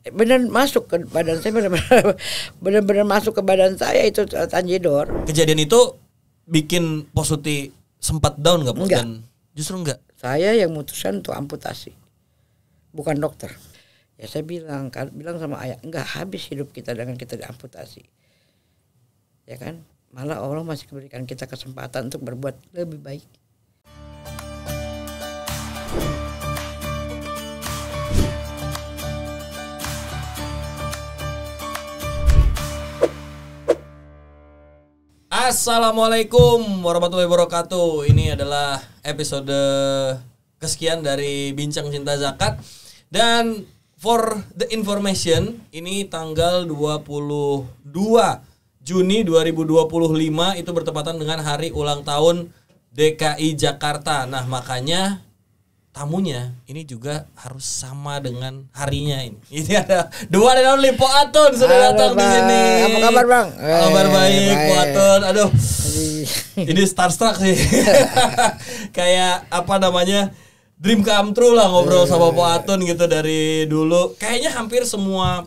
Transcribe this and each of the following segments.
benar masuk ke badan saya, benar masuk ke badan saya itu tanjedor. Kejadian itu bikin Posuti sempat down nggak, Enggak. Dan justru enggak. Saya yang memutuskan untuk amputasi, bukan dokter. Ya saya bilang sama ayah, enggak, habis hidup kita dengan kita diamputasi. Ya kan? Malah Allah masih memberikan kita kesempatan untuk berbuat lebih baik. Assalamualaikum warahmatullahi wabarakatuh. Ini adalah episode kesekian dari Bincang Cinta Zakat. Dan for the information, ini tanggal 22 Juni 2025 itu bertepatan dengan hari ulang tahun DKI Jakarta. Nah, makanya tamunya ini juga harus sama dengan harinya ini. Ini ada dua dan only Po Atun sudah datang di sini. Apa kabar, Bang? Kabar baik, Po Atun. Aduh. Ini starstruck sih. Kayak apa namanya? Dream come true lah ngobrol sama Po Atun gitu dari dulu. Kayaknya hampir semua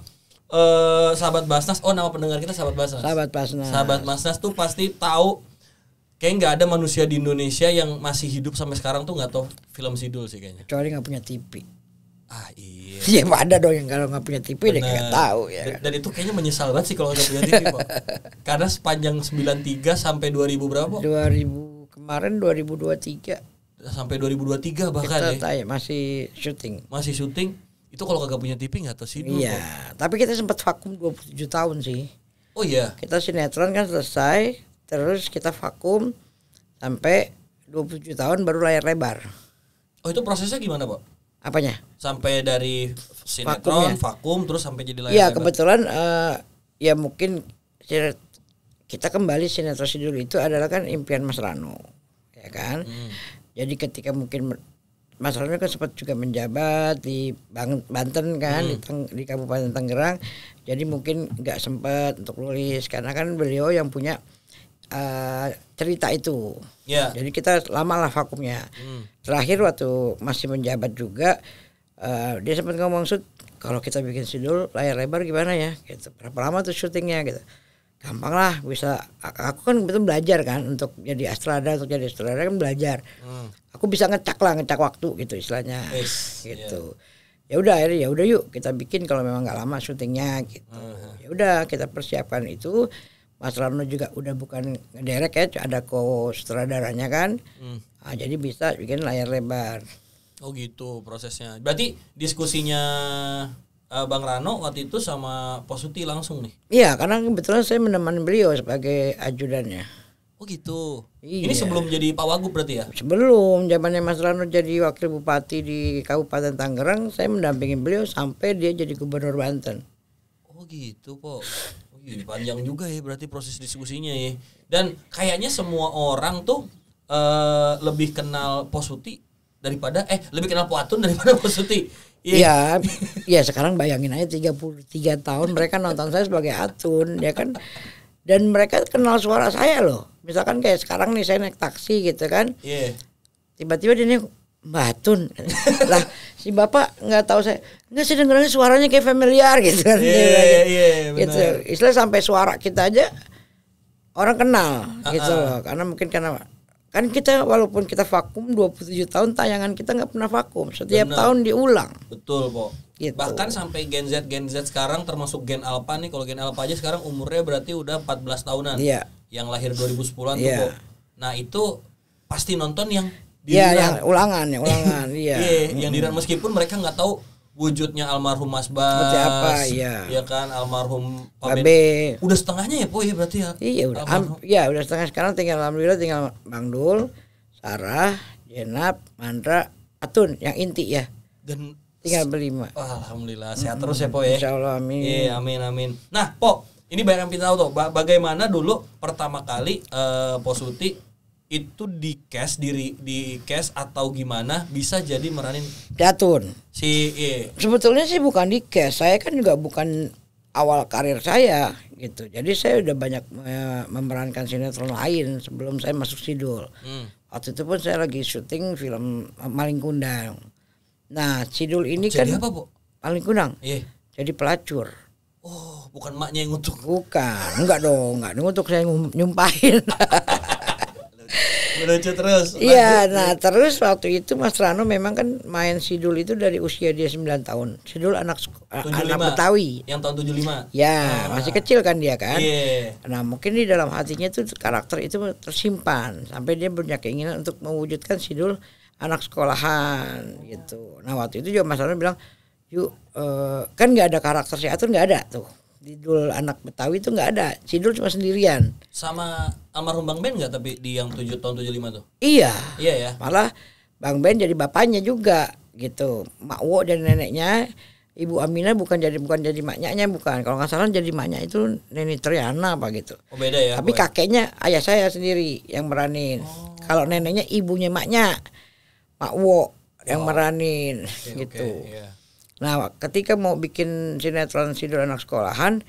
sahabat Basnas, nama pendengar kita sahabat Basnas. Sahabat Basnas tuh pasti tahu. Kayaknya nggak ada manusia di Indonesia yang masih hidup sampai sekarang tuh nggak tahu film Sidul sih kayaknya. Kecuali nggak punya TV. Iya. Ya ada dong yang kalau nggak punya TV dia nggak tahu ya. Dan itu kayaknya menyesal banget sih kalau nggak punya TV, Pak. Karena sepanjang 93 sampai 2000 berapa? 2000 kemarin 2023 sampai 2023 bahkan kita masih syuting. Itu kalau kagak punya TV nggak tahu Sidul. Iya, tapi kita sempat vakum 27 tahun sih. Oh iya. Kita sinetron kan selesai, terus kita vakum sampai 27 tahun baru layar lebar. Oh, itu prosesnya gimana, Pak? Apanya? Sampai dari sinetron, vakum terus sampai jadi layar lebar. Iya, lebar. kebetulan ya mungkin kita kembali sinetron Sidul itu adalah kan impian Mas Rano, ya kan? Jadi ketika mungkin Mas Rano kan sempat juga menjabat di Banten kan, di Kabupaten Tangerang. Jadi mungkin nggak sempat untuk nulis karena kan beliau yang punya cerita itu. Yeah. Jadi kita lama lah vakumnya. Terakhir waktu masih menjabat juga dia sempat ngomong, Sud, kalau kita bikin Sidul layar lebar gimana ya? Gitu. Berapa lama tuh syutingnya gitu? Gampang lah, bisa. Aku kan betul belajar kan untuk jadi astronot, kan belajar. Aku bisa ngecak waktu gitu istilahnya. Gitu. Ya udah akhirnya yuk kita bikin kalau memang nggak lama syutingnya gitu. Ya udah kita persiapkan itu. Mas Rano juga udah bukan ngederek ya, ada co-sutradaranya kan. Jadi bisa bikin layar lebar. Oh gitu prosesnya. Berarti diskusinya Bang Rano waktu itu sama Posuti langsung nih? Iya, karena kebetulan saya menemani beliau sebagai ajudannya. Oh gitu. Iya. Ini sebelum jadi Pak Wagub berarti ya? Sebelum zamannya Mas Rano jadi wakil bupati di Kabupaten Tangerang, saya mendampingi beliau sampai dia jadi gubernur Banten. Oh gitu, Po. Oh, iya, panjang juga ya berarti proses diskusinya ya. Dan kayaknya semua orang tuh lebih kenal Posuti daripada lebih kenal Po Atun daripada Posuti. Iya, ya sekarang bayangin aja 33 tahun mereka nonton saya sebagai Atun, ya kan. Dan mereka kenal suara saya loh. Misalkan kayak sekarang nih saya naik taksi gitu kan. Iya. Tiba-tiba dia nih, Mbak Atun. Lah si bapak nggak tahu saya. Nggak sih, dengerannya suaranya kayak familiar gitu kan. Iya, benar. Gitu. Istilah sampai suara kita aja orang kenal gitu loh. Karena mungkin kan kita walaupun kita vakum 27 tahun tayangan kita nggak pernah vakum. Setiap tahun diulang. Betul, Po. Gitu. Bahkan sampai Gen Z sekarang termasuk Gen Alpha nih. Kalau Gen Alpha aja sekarang umurnya berarti udah 14 tahunan. Iya. Yang lahir 2010-an tuh, Iya. Po. Nah, itu pasti nonton yang Iya, yang ulangan. Iya. Yang dirang meskipun mereka nggak tahu wujudnya almarhum Mas Bas. Seperti apa, iya. Ya kan, almarhum Pak B. Udah setengahnya ya, Po, ya berarti ya. Iya, udah setengah. Sekarang alhamdulillah tinggal Bang Dul, Sarah, Jenab, Mandra, Atun yang inti ya. Dan tinggal berlima. Alhamdulillah sehat terus ya, Po ya. Insyaallah, amin. Iya, amin. Nah, Po, ini banyak yang pengen tahu tuh, bagaimana dulu pertama kali Posuti itu di cast atau gimana bisa jadi meranin Atun. Sebetulnya sih bukan di cast, saya kan juga bukan awal karir saya gitu. Jadi saya udah banyak memerankan sinetron lain sebelum saya masuk Sidul. Waktu itu pun saya lagi syuting film Maling Kundang. Nah, Sidul ini jadi kan apa, Po? Maling Kundang. Iya. jadi pelacur. Oh, bukan maknya yang ngutuk. Bukan, enggak dong, enggak ngutuk, saya nyumpahin. Lucu terus. Iya, nah terus waktu itu Mas Rano memang kan main Sidul itu dari usia dia 9 tahun. Sidul anak Betawi. Yang tahun 75. Ya, masih kecil kan dia kan. Iya. Nah, mungkin di dalam hatinya tuh karakter itu tersimpan sampai dia punya keinginan untuk mewujudkan Sidul anak sekolahan gitu. Nah, waktu itu juga Mas Rano bilang, "Yuk, kan nggak ada karakter si Atur, nggak ada tuh. Sidul anak Betawi itu nggak ada. Sidul cuma sendirian." Sama almarhum Bang Ben nggak tapi di yang tahun 75 tuh? Iya. Iya ya. Malah Bang Ben jadi bapaknya juga gitu. Mak Wo dan neneknya, Ibu Aminah bukan jadi maknya bukan. Kalau nggak salah jadi maknya itu Neni Triana apa gitu. Oh beda ya. Tapi kakeknya ayah saya sendiri yang meranin. Kalau neneknya ibunya maknya, Mak Wo yang meranin gitu. Iya. Nah, ketika mau bikin sinetron Sidul anak sekolahan,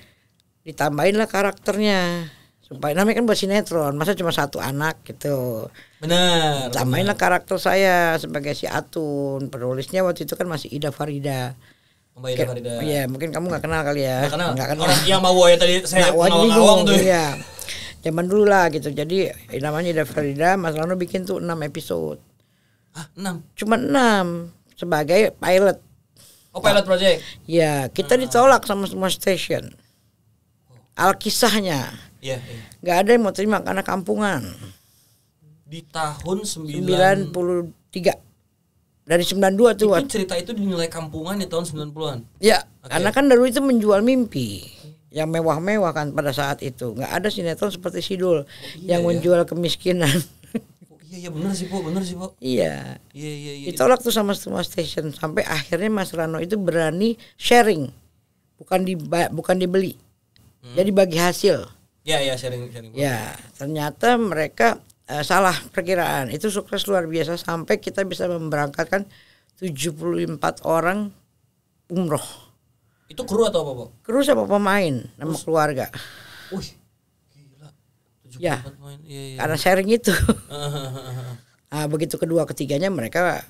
ditambahinlah karakternya. Supaya namanya kan buat sinetron, masa cuma satu anak gitu. Benar. Tambahinlah karakter saya sebagai si Atun. Penulisnya waktu itu kan masih Ida Farida. Mbak Ida Farida. Iya, mungkin kamu nggak kenal kali ya. Nggak kenal. Nggak Orang yang mau ya tadi saya ngawang-ngawang tuh. Iya. Zaman dulu lah gitu. Jadi namanya Ida Farida, Mas Rano bikin tuh 6 episode. Ah, 6. Cuma 6 sebagai pilot. Oh, pilot project. Ya, kita ditolak sama semua stasiun. Alkisahnya. Iya. Nggak ada yang mau terima karena kampungan. Di tahun 93. Dari 92 tuh. Itu cerita itu dinilai kampungan di tahun 90-an. Ya, karena kan dulu itu menjual mimpi. Yang mewah-mewah kan pada saat itu. Nggak ada sinetron seperti Sidul yang menjual kemiskinan. Iya benar sih Bu, Iya. Iya. Ditolak tuh sama semua stasiun sampai akhirnya Mas Rano itu berani sharing. Bukan dibeli. Jadi bagi hasil. Iya, sharing. Ya, ternyata mereka salah perkiraan. Itu sukses luar biasa sampai kita bisa memberangkatkan 74 orang umroh. Itu kru atau apa, Bu? Kru sama pemain sama keluarga. Wih, gila. 74 Ya, pemain. Iya. karena sharing itu. Nah, begitu kedua ketiganya mereka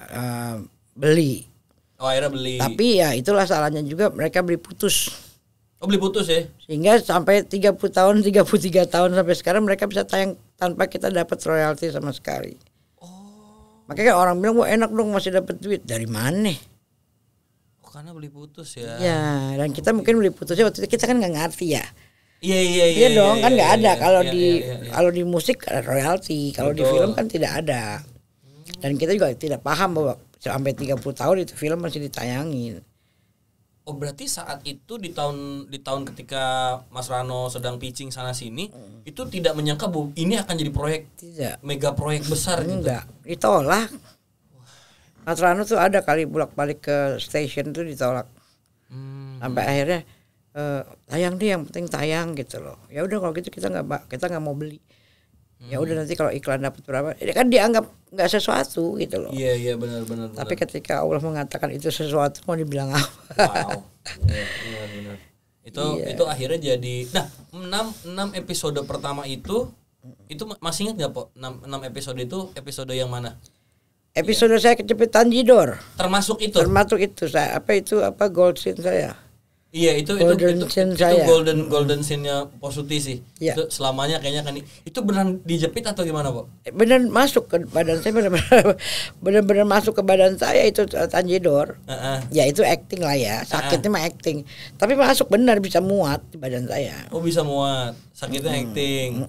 beli. Oh, akhirnya beli. Tapi ya itulah salahnya juga mereka beli putus. Oh, beli putus ya? Sehingga sampai 30 tahun, 33 tahun sampai sekarang mereka bisa tayang tanpa kita dapat royalti sama sekali. Oh. Makanya orang bilang, wah enak dong masih dapat duit. Dari mana? Oh, karena beli putus ya. Ya, dan kita mungkin beli putusnya waktu itu kita kan nggak ngerti ya. Iya. Iya dong, kan nggak ada. Kalau Iya. di musik ada royalti, kalau di film kan tidak ada. Dan kita juga tidak paham bahwa sampai 30 tahun itu film masih ditayangin. Oh, berarti saat itu di tahun ketika Mas Rano sedang pitching sana sini, itu tidak menyangka bahwa ini akan jadi proyek mega proyek besar gitu. Enggak, ditolak. Mas Rano tuh ada kali bolak-balik ke stasiun tuh ditolak. Sampai akhirnya tayang nih, yang penting tayang gitu loh. Ya udah kalau gitu kita nggak mau beli. Ya udah nanti kalau iklan dapat berapa, ini kan dianggap nggak sesuatu gitu loh. Iya benar. Tapi ketika Allah mengatakan itu sesuatu, mau dibilang apa? Wow. Benar. Itu akhirnya jadi. Nah, 6 episode pertama itu masih ingat nggak Po? 6 episode itu episode yang mana? Episode saya kejepitan jidor. Termasuk itu. Saya gold scene saya. Iya, itu golden scene-nya Posuti sih. Ya. Itu selamanya kayaknya kan itu beneran dijepit atau gimana, Pak? Benar masuk ke badan saya, benar masuk ke badan saya itu Tanjidor. Ya itu acting lah ya, sakitnya mah acting. Tapi masuk benar, bisa muat di badan saya. Oh, bisa muat. Sakitnya acting.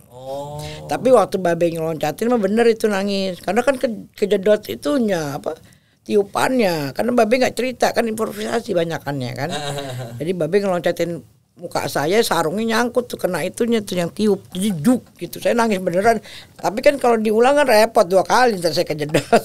Oh. Tapi waktu Babe ngeloncatin mah bener itu nangis. Karena kan kejedot itunya tiupannya, karena Babe nggak cerita kan, improvisasi banyakannya kan. Jadi Babe ngeloncatin muka saya, sarungnya nyangkut tuh kena itunya tuh yang tiup, jadi juk gitu. Saya nangis beneran. Tapi kan kalau diulang kan repot 2 kali, ntar saya kejedot.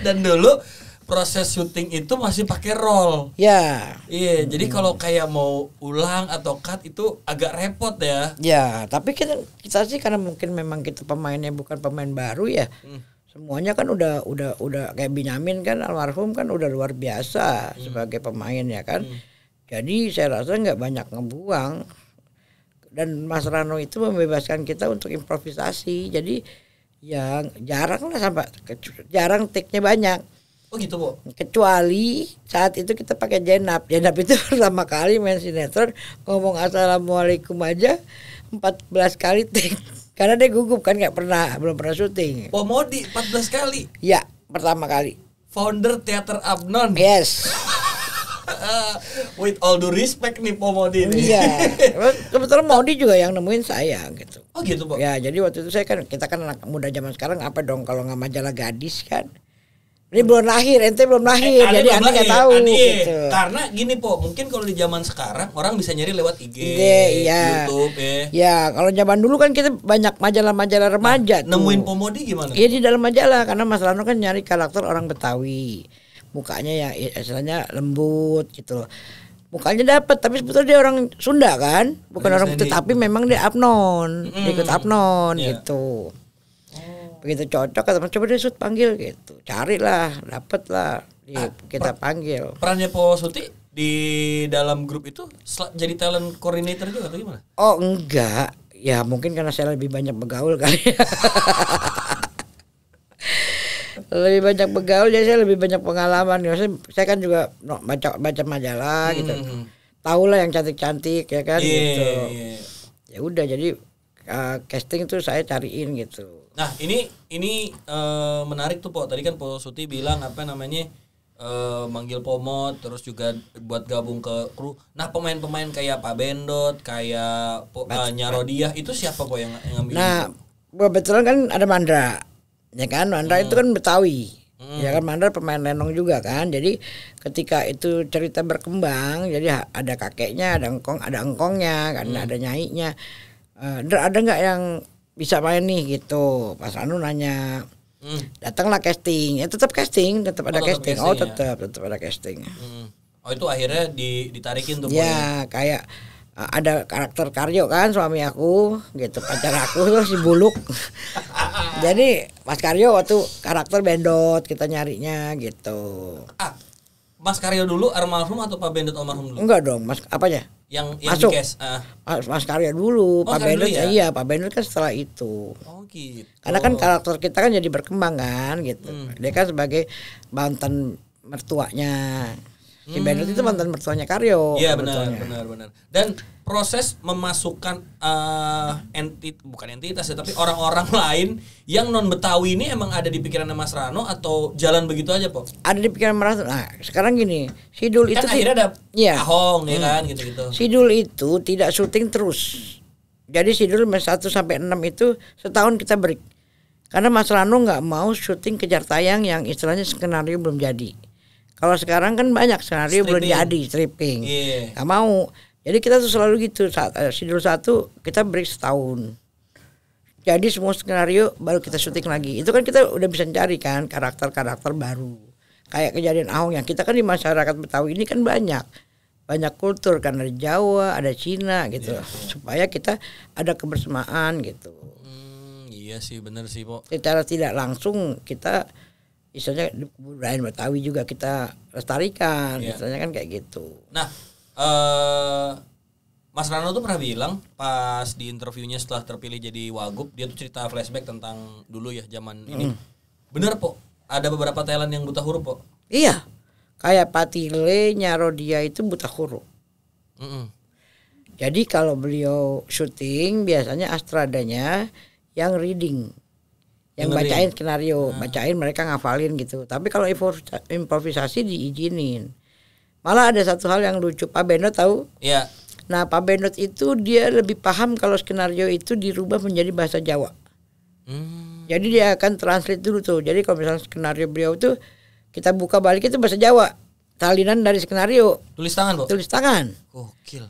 Dan dulu proses syuting itu masih pakai roll. Ya. Iya, jadi kalau kayak mau ulang atau cut itu agak repot ya. Ya, tapi kita sih karena mungkin memang kita pemainnya bukan pemain baru ya. Semuanya kan udah kayak Benyamin kan almarhum kan udah luar biasa sebagai pemain ya kan. Jadi saya rasa nggak banyak ngebuang, dan Mas Rano itu membebaskan kita untuk improvisasi. Jadi ya jarang take-nya banyak. Oh gitu, Po. Kecuali saat itu kita pakai Jenap. Jenap itu pertama kali main sinetron ngomong assalamualaikum aja 14 kali take. Karena dia gugup kan belum pernah syuting. Pomodi 14 kali. Ya, pertama kali. Founder Teater Abnon. Yes. With all due respect nih Pomodi ini. Iya. Kebetulan Modi juga yang nemuin saya gitu. Oh gitu, Po. Ya, jadi waktu itu kita kan anak muda zaman sekarang apa dong kalau nggak majalah gadis kan. Ini belum lahir, ente belum lahir, jadi ane nggak tahu gitu. Karena gini, Po, mungkin kalau di zaman sekarang orang bisa nyari lewat IG, iya. YouTube, Ya, kalau zaman dulu kan kita banyak majalah-majalah remaja. Nemuin Pomodi gimana? Iya di dalam majalah, karena Mas Rano kan nyari karakter orang Betawi, mukanya ya istilahnya lembut gitu. Mukanya dapat, tapi sebetulnya dia orang Sunda kan, bukan orang Betawi, tapi memang dia Abnon, ikut Abnon gitu. Begitu cocok kata coba deh Sut panggil gitu, carilah, dapet lah, kita panggil. Perannya Po Suti di dalam grup itu jadi talent coordinator juga atau gimana? Oh enggak, ya mungkin karena saya lebih banyak bergaul kali. Lebih banyak bergaul, jadi saya lebih banyak pengalaman. Maksudnya saya kan juga baca majalah gitu, tahu lah yang cantik-cantik ya kan gitu. Ya udah jadi casting tuh saya cariin gitu. Nah ini menarik tuh, Po. Tadi kan Po Suti bilang apa namanya manggil Pomod, terus juga buat gabung ke kru. Nah pemain-pemain kayak Pak Bendot, kayak Nyarodiah itu siapa, Po, yang ngambil? Nah kebetulan kan ada Mandra, ya kan Mandra itu kan Betawi, ya kan Mandra pemain lenong juga kan. Jadi ketika itu cerita berkembang, jadi ada kakeknya, ada engkongnya, kan ada nyainya. Ada nggak yang bisa main nih gitu. Pas Anu nanya, datanglah casting. Ya tetap casting, tetap ada casting. Oh tetap ada casting. Oh itu akhirnya ditarikin tuh. Ya kayak ada karakter Karyo kan suami aku gitu, pacar aku tuh si Buluk. Jadi Mas Karyo waktu karakter Bendot kita nyarinya gitu. Mas Karyo dulu almarhum atau Pak Bendot almarhum dulu? Enggak dong, Mas apanya? Yang masuk. Di cast. Mas Karyo dulu, Pak Bendot ya? Iya, Pak Bendot kan setelah itu. Oh gitu. Karena kan karakter kita kan jadi berkembang kan gitu. Dia kan sebagai mantan mertuanya. Si Bendot itu mantan mertuanya Karyo. Iya benar. Dan proses memasukkan bukan entitas ya, tapi orang-orang lain yang non Betawi ini emang ada di pikirannya Mas Rano atau jalan begitu aja, Po? Ada di pikiran Mas Rano. Nah, sekarang gini, Sidul kan itu akhirnya ada Ahong ya kan gitu-gitu. Sidul itu tidak syuting terus. Jadi Sidul 1 sampai 6 itu setahun kita break. Karena Mas Rano nggak mau syuting kejar tayang yang istilahnya skenario belum jadi. Kalau sekarang kan banyak skenario belum jadi, stripping. Nggak mau. Jadi kita tuh selalu gitu, Sidul 1 kita break setahun. Jadi semua skenario baru kita syuting lagi. Itu kan kita udah bisa cari kan karakter-karakter baru. Kayak kejadian Ahong yang kita kan di masyarakat Betawi ini kan banyak kultur kan, ada Jawa, ada Cina gitu. Supaya kita ada kebersamaan gitu. Iya sih, bener sih, Po. Secara tidak langsung kita istilahnya budaya Betawi juga kita lestarikan, istilahnya kan kayak gitu. Nah, Mas Rano tuh pernah bilang pas di interviewnya setelah terpilih jadi Wagub, dia tuh cerita flashback tentang dulu ya zaman ini. Bener, Po? Ada beberapa talent yang buta huruf, Po? Iya. Kayak Patile, Nyarodiah itu buta huruf. Jadi kalau beliau syuting biasanya Astradanya yang reading, yang bacain skenario, bacain mereka ngafalin gitu. Tapi kalau improvisasi diizinin. Malah ada satu hal yang lucu, Pak Bendot tahu? Iya. Nah Pak Bendot itu dia lebih paham kalau skenario itu dirubah menjadi bahasa Jawa. Jadi dia akan translate dulu tuh. Jadi kalau misalnya skenario beliau tuh kita buka balik itu bahasa Jawa, salinan dari skenario. Tulis tangan, Po? Tulis tangan. Gokil.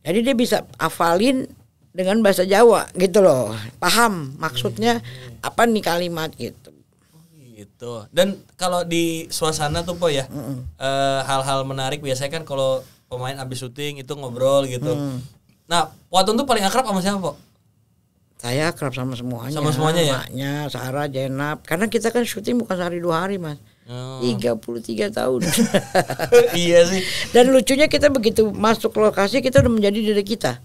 Jadi dia bisa hafalin dengan bahasa Jawa gitu loh, paham maksudnya apa nih kalimat gitu. Gitu. Dan kalau di suasana tuh, Po ya, hal-hal menarik biasanya kan kalau pemain abis syuting itu ngobrol gitu. Nah, waktu itu paling akrab sama siapa, Po? Saya akrab sama semuanya. Sama semuanya ya? Maknya, Sarah, Jenap. Karena kita kan syuting bukan sehari 2 hari, Mas. 33 tahun. Iya sih. Dan lucunya kita begitu masuk lokasi kita udah menjadi diri kita.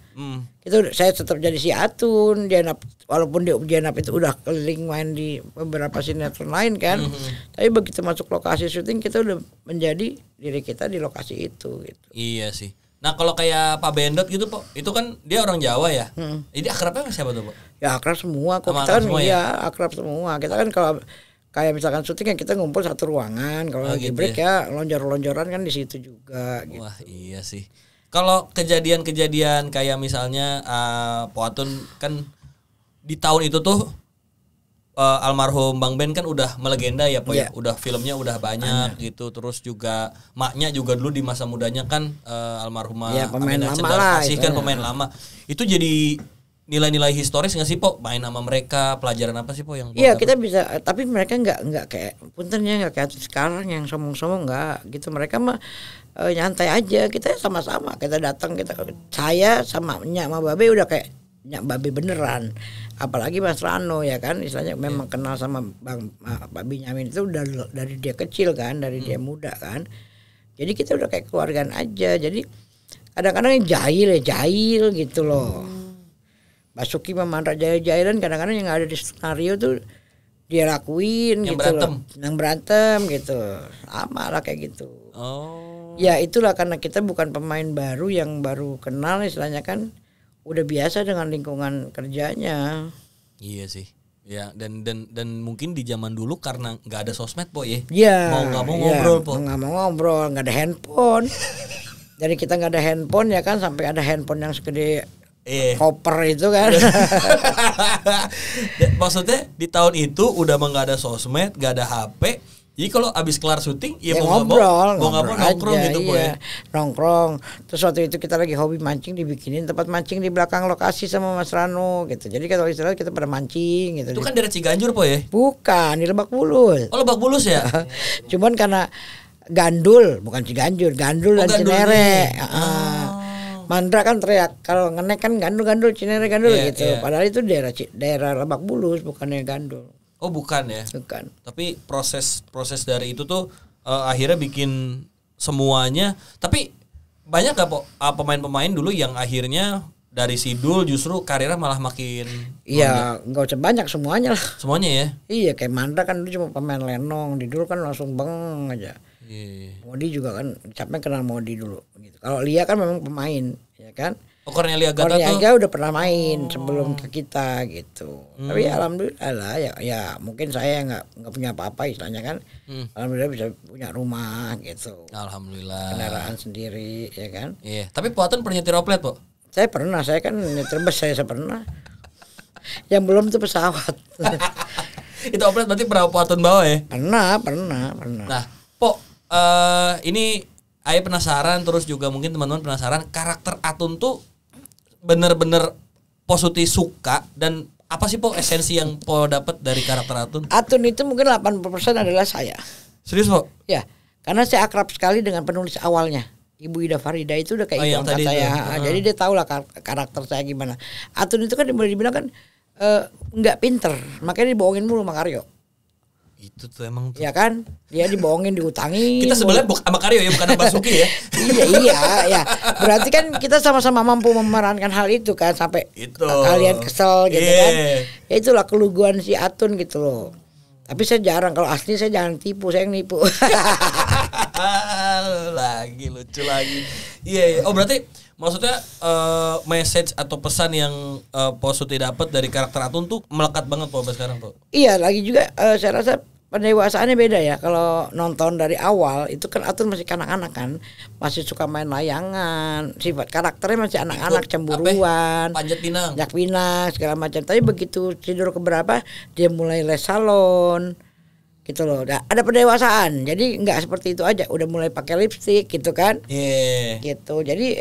Saya tetap jadi si Atun. Jenap, walaupun di Jenap itu udah keliling main di beberapa sinetron lain kan. Tapi begitu masuk lokasi syuting kita udah menjadi diri kita di lokasi itu gitu. Iya sih. Nah kalau kayak Pak Bendot gitu Pak, itu kan dia orang Jawa ya. Jadi akrabnya sama siapa tuh Pak? Ya akrab semua kok. Sama Kita kan semua akrab semua. Kita kan kalau kayak misalkan syuting kan kita ngumpul satu ruangan. Kalau lagi gitu break ya lonjor-lonjoran kan di situ juga gitu. Wah iya sih. Kalau kejadian-kejadian kayak misalnya Po Atun kan di tahun itu tuh almarhum Bang Ben kan udah melegenda ya Po ya. Udah filmnya udah banyak gitu. Terus juga maknya juga dulu di masa mudanya kan almarhumah pemain Aminah lama Cendana lah, Kasih kan pemain lama. Itu jadi nilai-nilai historis nggak sih Po? Main sama mereka, pelajaran apa sih Po yang? Iya kita bisa, tapi mereka nggak kayak puntennya nggak kayak sekarang yang sombong-sombong nggak gitu. Mereka mah nyantai aja. Kita sama-sama kita datang saya sama Nyak sama Babe udah kayak Nyak Babe beneran. Apalagi Mas Rano ya kan, istilahnya memang kenal sama Pak Binyamin itu udah dari dia kecil kan, dari dia muda kan. Jadi kita udah kayak keluargaan aja. Jadi kadang-kadang jahil gitu loh. Basuki memandang jahil-jahilan kadang-kadang yang ada di skenario tuh dia lakuin yang gitu berantem. Yang berantem gitu. Sama lah kayak gitu. Ya itulah karena kita bukan pemain baru yang baru kenal istilahnya kan udah biasa dengan lingkungan kerjanya. Iya sih. Ya dan mungkin di zaman dulu karena nggak ada sosmed Po ya. Iya. Mau nggak mau ngobrol Po. Nggak mau ngobrol, nggak ada handphone. Jadi kita nggak ada handphone ya kan sampai ada handphone yang segede koper itu kan. Maksudnya di tahun itu udah nggak ada sosmed, nggak ada HP. Jadi kalau abis kelar syuting ya mau ngobrol nongkrong aja, gitu Po ya. Nongkrong. Terus waktu itu kita lagi hobi mancing, dibikinin tempat mancing di belakang lokasi sama Mas Rano gitu. Jadi kalau istilah kita pada mancing gitu. Itu kan daerah Ciganjur Po ya? Bukan, di Lebak Bulus. Oh Lebak Bulus ya? Cuman karena Gandul, bukan Ciganjur, Gandul dan Cinere. Mandra kan teriak kalau ngenek kan Gandul Cinere Gandul gitu. Padahal itu daerah Lebak Bulus bukannya Gandul. Oh bukan ya? Bukan. Tapi proses dari itu tuh akhirnya bikin semuanya. Tapi banyak gak Po pemain-pemain dulu yang akhirnya dari Sidul justru karirnya malah makin. Iya nggak usah banyak semuanya lah. Semuanya ya? Iya kayak Mandra kan dulu cuma pemain lenong. Di dulu kan langsung beng aja. Modi juga kan capek kenal Modi dulu gitu. Kalau Lia kan memang pemain ya kan. Cornelia Gata udah pernah main sebelum ke kita gitu. Tapi alhamdulillah ya mungkin saya nggak punya apa-apa istilahnya kan. Alhamdulillah bisa punya rumah gitu. Alhamdulillah. Kendaraan sendiri ya kan. Iya. Tapi Po Atun pernah nyetir oplet Po? Saya pernah. Saya kan nyetir bus saya pernah. Yang belum tuh pesawat. Itu oplet berarti pernah Po Atun bawa ya? Pernah. Nah Po ini Ayo penasaran terus juga mungkin teman-teman penasaran karakter Atun tuh bener-bener Posuti suka dan apa sih Po esensi yang Po dapat dari karakter Atun? Atun itu mungkin 80% adalah saya. Serius Po? Ya, karena saya akrab sekali dengan penulis awalnya. Ibu Ida Farida itu udah kayak ibu angkat saya. Jadi dia tahu lah karakter saya gimana. Atun itu kan boleh dibilang kan nggak pinter, makanya dibohongin mulu sama Karyo. Itu tuh emang tuh. Ya kan? Dia dibohongin, diutangin. Kita sebenarnya sama Karyo ya, bukan Basuki ya. iya ya. Berarti kan kita sama-sama mampu memerankan hal itu kan sampai itu. Kalian kesel gitu kan. Ya itulah keluguan si Atun gitu loh. Tapi saya jarang, kalau asli saya jangan tipu, saya yang nipu. Lagi lucu lagi. Iya. Oh berarti maksudnya message atau pesan yang Posuti dapat dari karakter Atun tuh melekat banget Po sekarang Po. Iya, lagi juga saya rasa pendewasaannya beda ya. Kalau nonton dari awal itu kan Atun masih kanak-kanak kan, masih suka main layangan, sifat karakternya masih anak-anak, cemburuan, panjat pinang segala macam. Tapi begitu tidur keberapa dia mulai les salon gitu loh. Ada pendewasaan. Jadi nggak seperti itu aja, udah mulai pakai lipstik gitu kan. Gitu. Jadi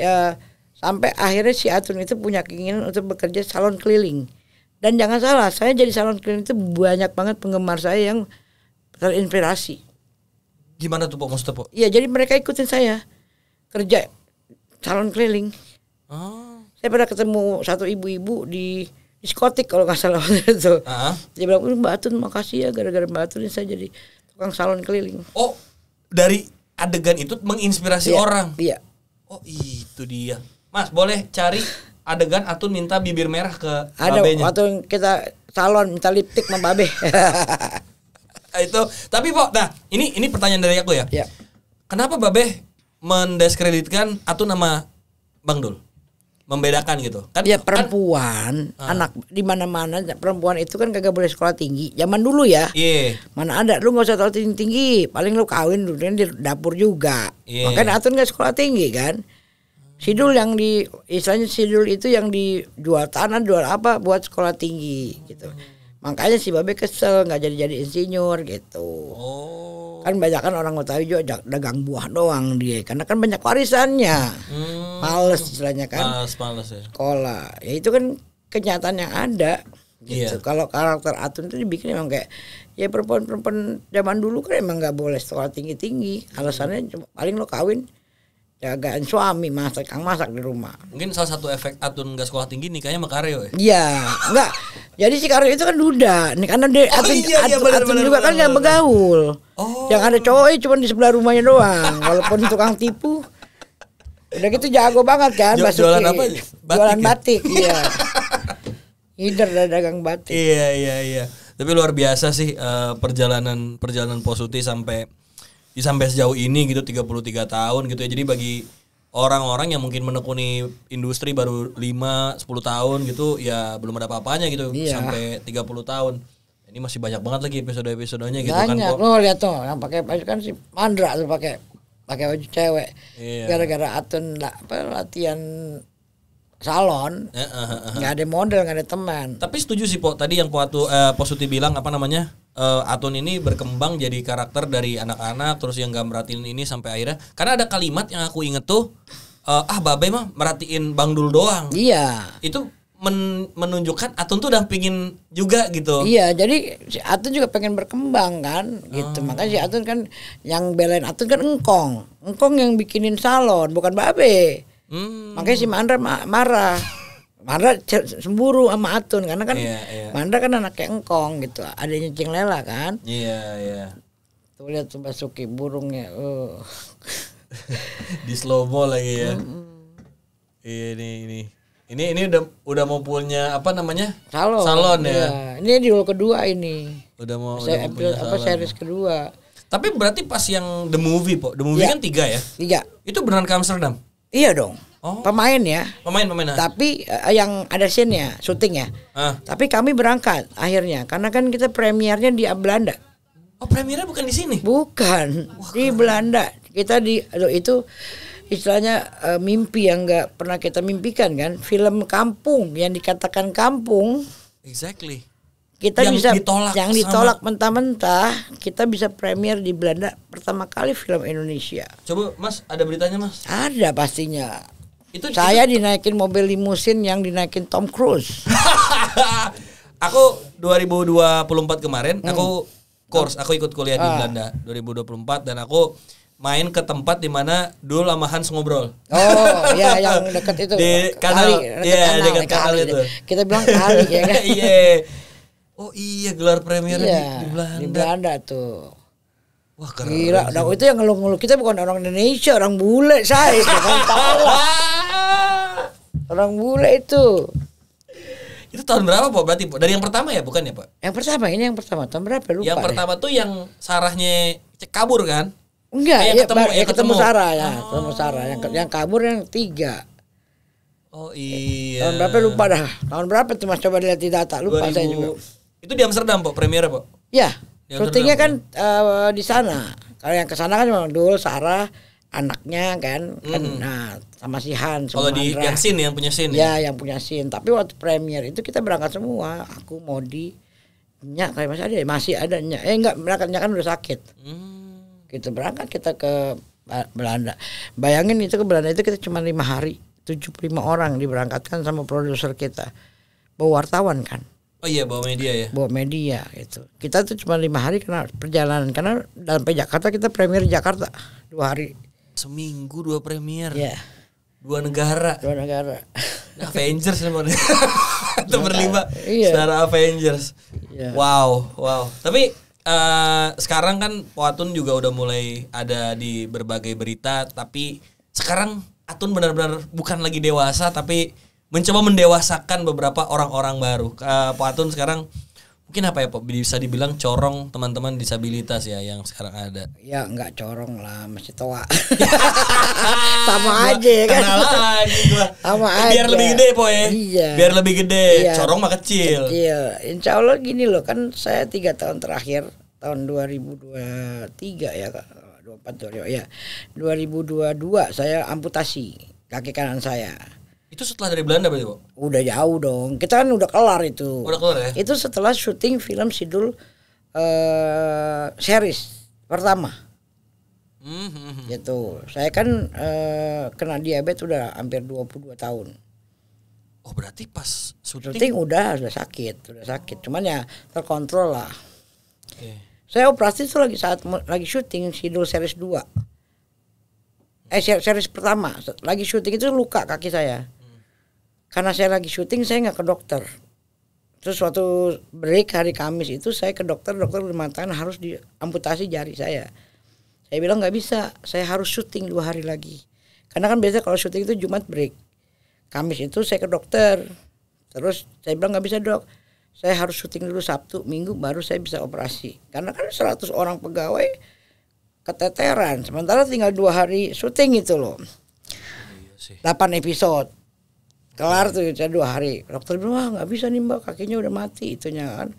sampai akhirnya si Atun itu punya keinginan untuk bekerja salon keliling. Dan jangan salah, saya jadi salon keliling itu banyak banget penggemar saya yang terinspirasi. Gimana tuh Po maksudnya Po? Iya, jadi mereka ikutin saya kerja salon keliling. Saya pernah ketemu satu ibu-ibu di diskotik kalau nggak salah waktu itu. Dia bilang, Mbak Atun makasih ya, gara-gara Mbak Atun ini saya jadi tukang salon keliling. Oh, dari adegan itu menginspirasi orang? Iya. Oh itu dia. Mas boleh cari adegan Atun minta bibir merah ke Ada babenya. waktu kita salon minta lipstick sama babe. Itu tapi Pok, nah ini pertanyaan dari aku ya. Ya. Kenapa Babe mendiskreditkan Atun sama Bang Dul? Membedakan gitu. Kan Ya perempuan, anak di mana-mana perempuan itu kan kagak boleh sekolah tinggi. Zaman dulu ya. Iya. Mana ada lu nggak usah tahu tinggi-tinggi, paling lu kawin dulu di dapur juga. Iya. Makanya Atun nggak sekolah tinggi kan. Sidul yang di istilahnya sidul itu yang dijual tanah, jual apa buat sekolah tinggi gitu. Makanya si Babe kesel nggak jadi insinyur gitu. Oh. Kan banyak kan orang Betawi juga dagang buah doang dia, karena kan banyak warisannya. Males istilahnya kan. Males ya. Sekolah. Ya itu kan kenyataan yang ada. Gitu. Iya. Kalau karakter Atun itu dibikin emang kayak ya perempuan zaman dulu kan emang nggak boleh sekolah tinggi. Alasannya cuma paling lo kawin jagaan suami, masak di rumah. Mungkin salah satu efek Atun gak sekolah tinggi nikahnya sama Karyo ya. Iya, enggak. Jadi si Karyo itu kan duda. Nih karena dia Atun juga kan nggak begaul. Oh. Yang ada cowoknya cuma di sebelah rumahnya doang. Walaupun tukang tipu. Udah gitu jago banget kan. Jualan apa? Jualan Batik batik, iya. Hider dagang batik. Iya. Tapi luar biasa sih perjalanan Posuti sampai sejauh ini gitu 33 tahun gitu ya. Jadi bagi orang-orang yang mungkin menekuni industri baru 5-10 tahun gitu ya belum ada apa-apanya gitu. Iya. Sampai 30 tahun. Ini masih banyak banget lagi episode-episodenya gitu kan. Banyak. Lo lihat tuh yang pakai baju kan si Mandra tuh pakai baju cewek. Iya. Gara-gara Atun latihan salon. Nggak ada model, nggak ada teman. Tapi setuju sih Po, tadi yang Posuti bilang apa namanya? Atun ini berkembang jadi karakter dari anak-anak terus yang gak merhatiin ini sampai akhirnya. Karena ada kalimat yang aku inget tuh Babe mah merhatiin Bang Dul doang. Iya. Itu menunjukkan Atun tuh udah pingin juga gitu. Iya, jadi si Atun juga pengen berkembang kan, gitu. Makanya si Atun kan yang belain Atun kan Engkong yang bikinin salon, bukan Babe. Makanya si Mandra marah. Mandra cemburu sama Atun karena kan Iya. Mandra kan anaknya Engkong gitu, adanya Cing Lela kan. Iya. Tuh lihat tuh Basuki burungnya. Di slow mo lagi ya. Iya ini udah mau punya apa namanya? Salon ya. Iya. Ini di kedua ini. Udah mau series kedua. Tapi berarti pas yang The Movie Po, The Movie Ya. kan 3 ya? 3. Itu beneran ke Amsterdam? Iya dong. Oh. Pemain ya. Pemain. Tapi yang ada scene-nya, syutingnya. Tapi kami berangkat akhirnya karena kan kita premiernya di Belanda. Oh, premiernya bukan di sini? Bukan. Di Belanda. Kita itu istilahnya mimpi yang nggak pernah kita mimpikan kan. Film kampung yang dikatakan kampung. Exactly. Kita yang bisa ditolak mentah-mentah, kita bisa premier di Belanda pertama kali film Indonesia. Coba Mas, ada beritanya Mas? Ada pastinya. Saya dinaikin mobil limusin yang dinaikin Tom Cruise. Aku 2024 kemarin aku ikut kuliah di Belanda 2024 dan aku main ke tempat di mana Dul sama Hans ngobrol. Oh, ya yang dekat itu. Di kanal. Dekat kanal itu. Kita bilang kali ya kan. Iya. Oh iya, gelar premiernya di Belanda. Di Belanda tuh. Wah, keren. Gila, itu yang ngeluh-ngeluh. Kita bukan orang Indonesia, orang bule, saya bukan tahu. Orang bule itu. Itu tahun berapa Po? Berarti Po? Dari yang pertama ya, bukan ya Pak? Yang pertama. Tahun berapa lupa. Yang pertama tuh yang Sarahnya kabur kan? Enggak, ketemu Sarah ya. Oh. Ketemu Sarah. Yang kabur yang 3. Oh iya. Tahun berapa lupa dah. Tahun berapa tuh Mas, coba dilihat di data, lupa 2000. Saya juga. Itu di Amsterdam Po, premiernya Po? Ya, syutingnya kan di sana. Kalau yang ke sana kan memang Dul, Sarah, anaknya kan. Nah, sama si Hans. Kalau di yang scene, yang punya scene. Ya, yang punya scene. Tapi waktu premier itu kita berangkat semua. Aku, Modi, Nyak, kayak masih ada Nyak. Enggak, berangkatnya kan udah sakit. Kita berangkat kita ke Belanda. Bayangin itu ke Belanda itu kita cuma 5 hari. 75 orang diberangkatkan sama produser kita. Bawa wartawan kan. Oh iya, bawa media ya. Bawa media gitu. Kita tuh cuma 5 hari karena perjalanan, karena sampai Jakarta kita premier di Jakarta 2 hari. Seminggu 2 premier. Iya. 2 negara. Avengers namanya. Itu berlima. Iya. Secara Avengers. Iya. Wow. Tapi sekarang kan Atun juga udah mulai ada di berbagai berita, tapi sekarang Atun benar-benar bukan lagi dewasa tapi mencoba mendewasakan beberapa orang-orang baru. Pak Atun sekarang mungkin apa ya Pak, bisa dibilang corong teman-teman disabilitas ya yang sekarang ada. Ya nggak corong lah, masih tua. Sama aja ya kan. Kenal lagi gua. Sama Biar aja. lebih gede po ya. Iya. Biar lebih gede. Iya. Corong mah kecil. Iya, insya Allah gini loh, kan saya 3 tahun terakhir tahun 2023 ya, 24 ya, 2022 saya amputasi kaki kanan saya. Itu setelah dari Belanda berarti Pak? Udah jauh dong, kita kan udah kelar itu. Udah kelar ya? Itu setelah syuting film Sidul series pertama. Gitu. Saya kan kena diabetes udah hampir 22 tahun. Oh berarti pas Syuting udah sakit. Cuman ya terkontrol lah. Oke. Saya operasi itu lagi syuting Sidul series 2. Series pertama. Lagi syuting itu luka kaki saya. Karena saya lagi syuting, saya nggak ke dokter. Terus waktu break hari Kamis itu saya ke dokter mengatakan harus diamputasi jari saya. Saya bilang nggak bisa, saya harus syuting 2 hari lagi. Karena kan biasa kalau syuting itu Jumat break. Kamis itu saya ke dokter. Terus saya bilang nggak bisa dok, saya harus syuting dulu Sabtu, Minggu baru saya bisa operasi. Karena kan 100 orang pegawai keteteran. Sementara tinggal 2 hari syuting itu loh. 8 episode. Kelar tuh saya 2 hari. Dokter bilang wah nggak bisa nih mbak, kakinya udah mati itunya kan.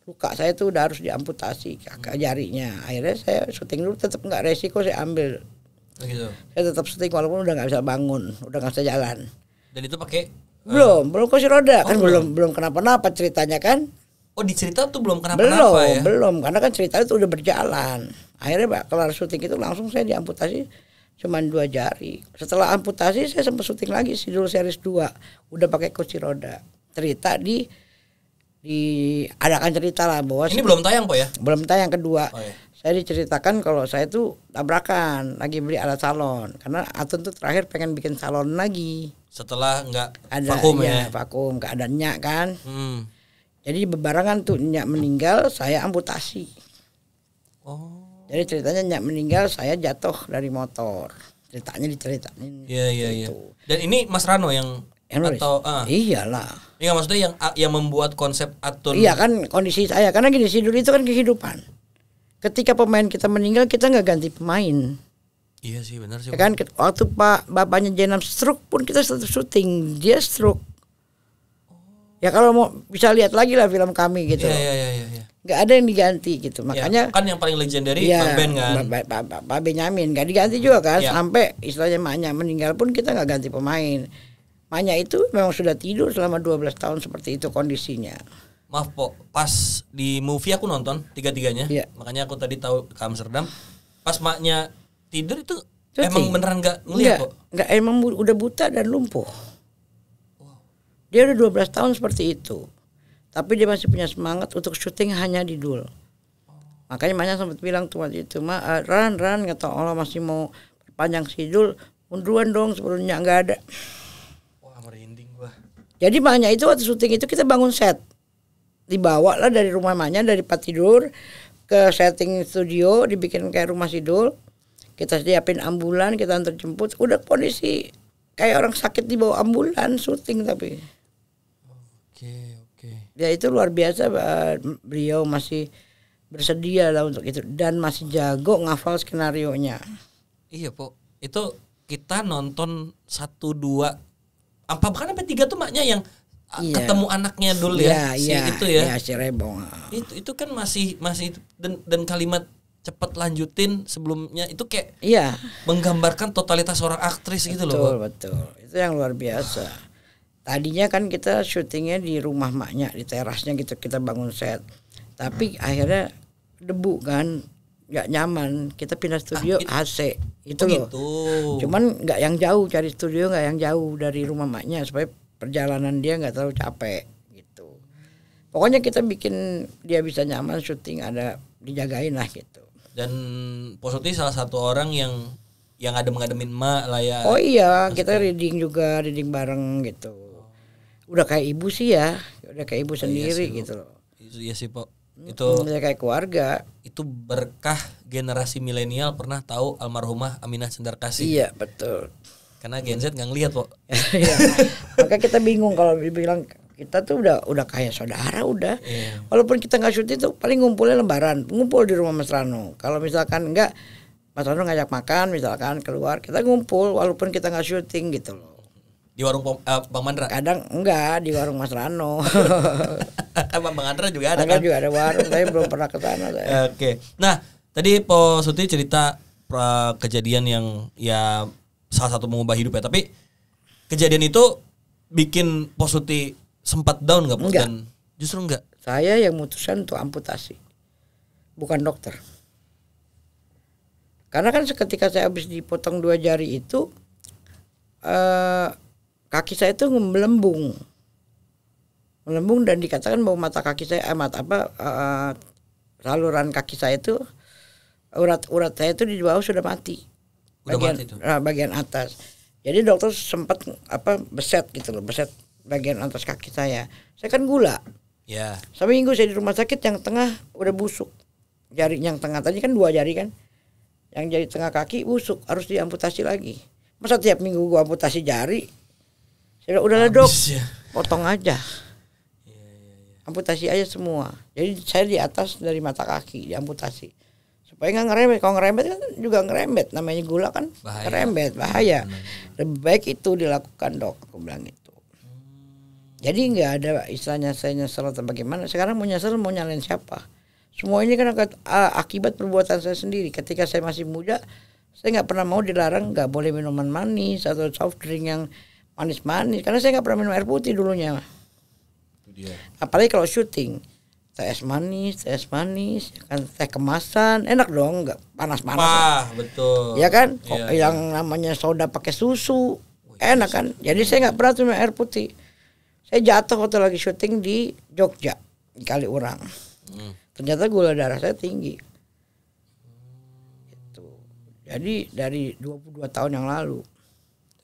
Luka saya tuh udah harus diamputasi kaki jarinya. Akhirnya saya syuting dulu, tetap nggak resiko saya ambil. Gitu. Saya tetap syuting walaupun udah nggak bisa bangun, udah nggak bisa jalan. Dan itu pakai belum kursi roda kan, belum kenapa-napa ceritanya kan. Oh di cerita tuh belum kenapa-napa ya? Belum, karena kan cerita itu udah berjalan. Akhirnya kelar syuting itu langsung saya diamputasi cuman 2 jari. Setelah amputasi saya sempat syuting lagi Sidul series 2. Udah pakai kursi roda. Cerita adakan cerita lah bahwa ini belum tayang Pak ya? Belum tayang kedua. Oh, iya. Saya diceritakan kalau saya tuh tabrakan lagi beli alat salon. Karena Atun tuh terakhir pengen bikin salon lagi. Setelah nggak Ada vakum ya? Vakum, keadaannya kan. Jadi bebarengan tuh Nyak meninggal, saya amputasi. Oh. Jadi ceritanya Nyak meninggal, saya jatuh dari motor. Ceritanya diceritain. Iya. Dan ini Mas Rano yang atau iyalah. Iya maksudnya yang membuat konsep Atun. Iya kan kondisi saya, karena gini Sidul itu kan kehidupan. Ketika pemain kita meninggal kita nggak ganti pemain. Iya sih benar sih. Ya kan waktu bapaknya Jenam stroke pun kita tetap syuting, dia stroke. Ya kalau mau bisa lihat lagi lah film kami gitu. Iya. Nggak ada yang diganti gitu. Makanya kan yang paling legendary Bang Ben kan. Pak Benyamin nggak diganti juga kan. Ya. Sampai istilahnya Manya meninggal pun kita nggak ganti pemain. Manya itu memang sudah tidur selama 12 tahun seperti itu kondisinya. Maaf Po, pas di movie aku nonton 3-3-nya. Iya. Makanya aku tadi tahu ke Amsterdam. Pas maknya tidur itu Syuting. emang beneran nggak ngeliat kok. Enggak, emang udah buta dan lumpuh. Dia udah 12 tahun seperti itu. Tapi dia masih punya semangat untuk syuting hanya di Dul. Makanya Manya sempat bilang tuh waktu itu, Ran kata Allah masih mau perpanjang Sidul, munduran dong sebelumnya nggak ada. Wah merinding gua. Jadi Manya itu waktu syuting itu kita bangun set. Dibawa lah dari rumah Manya, dari tempat tidur ke setting studio, dibikin kayak rumah Sidul. Kita siapin ambulan, kita antar jemput. Udah kondisi kayak orang sakit dibawa ambulan syuting tapi. Oke. Ya itu luar biasa, beliau masih bersedia lah untuk itu dan masih jago ngafal skenarionya. Iya Po, itu kita nonton 1-2 apa bahkan sampai 3 tuh maknya yang ketemu anaknya dulu si Rebong. Itu kan masih dan kalimat cepat lanjutin sebelumnya itu kayak menggambarkan totalitas seorang aktris gitu loh. Betul. Itu yang luar biasa. Tadinya kan kita syutingnya di rumah maknya, di terasnya gitu, kita bangun set. Tapi akhirnya debu kan, nggak nyaman. Kita pindah studio AC, itu loh. Gitu. Cuman nggak yang jauh, cari studio nggak yang jauh dari rumah maknya supaya perjalanan dia nggak terlalu capek gitu. Pokoknya kita bikin dia bisa nyaman syuting, ada dijagain lah gitu. Dan Posuti salah satu orang yang ngadem-ngademin emak lah ya. Oh iya, kita reading bareng gitu. Udah kayak ibu sih ya, udah kayak ibu sendiri gitu loh. Itu ya sih Po. Itu udah kayak keluarga. Itu berkah generasi milenial pernah tahu almarhumah Aminah Cendar Kasih. Iya betul. Karena Gen Z nggak ngelihat kok. Ya, maka kita bingung kalau dibilang kita tuh udah kayak saudara udah. Walaupun kita nggak syuting tuh paling ngumpulnya lebaran, ngumpul di rumah Mas Rano. Kalau misalkan enggak, Mas Rano ngajak makan, misalkan keluar, kita ngumpul walaupun kita nggak syuting gitu loh. Di warung Bang Mandra? Kadang enggak di warung Mas Rano. Bang Mandra juga ada kan? kan? Juga ada warung, tapi belum pernah ke sana saya. Oke. Nah, tadi Po Suti cerita kejadian yang ya salah satu mengubah hidup ya, tapi kejadian itu bikin Po Suti sempat down nggak? Enggak. Dan justru enggak. Saya yang memutuskan untuk amputasi, bukan dokter. Karena kan ketika saya habis dipotong 2 jari itu, kaki saya itu melembung dan dikatakan bahwa mata kaki saya saluran kaki saya itu urat saya itu di bawah sudah mati. Bagian atas. Jadi dokter sempat beset gitu loh, beset bagian atas kaki saya. Saya kan gula. Ya. Seminggu saya di rumah sakit, yang tengah udah busuk. Jari yang tengah tadi kan 2 jari kan. Yang jari tengah kaki busuk, harus diamputasi lagi. Masa tiap minggu gua amputasi jari? Saya bilang, udahlah dok, potong aja. Amputasi aja semua. Jadi saya di atas dari mata kaki diamputasi. Supaya nggak ngerembet. Kalau ngerembet kan juga ngerembet. Namanya gula kan ngerembet, bahaya. Lebih baik itu dilakukan dok, aku bilang itu. Jadi nggak ada istilahnya saya nyesel atau bagaimana. Sekarang mau nyesel mau nyalain siapa? Semua ini kan akibat perbuatan saya sendiri. Ketika saya masih muda, saya nggak pernah mau dilarang nggak boleh minuman manis atau soft drink yang manis-manis. Karena saya nggak pernah minum air putih dulunya. Apalagi kalau syuting. Teh manis, kan teh kemasan, enak dong, nggak panas-panas. Betul. Ya kan, yang namanya soda pakai susu, enak kan. Jadi saya nggak pernah tuh minum air putih. Saya jatuh waktu lagi syuting di Jogja, di Kaliurang. Ternyata gula darah saya tinggi. Gitu. Jadi dari 22 tahun yang lalu,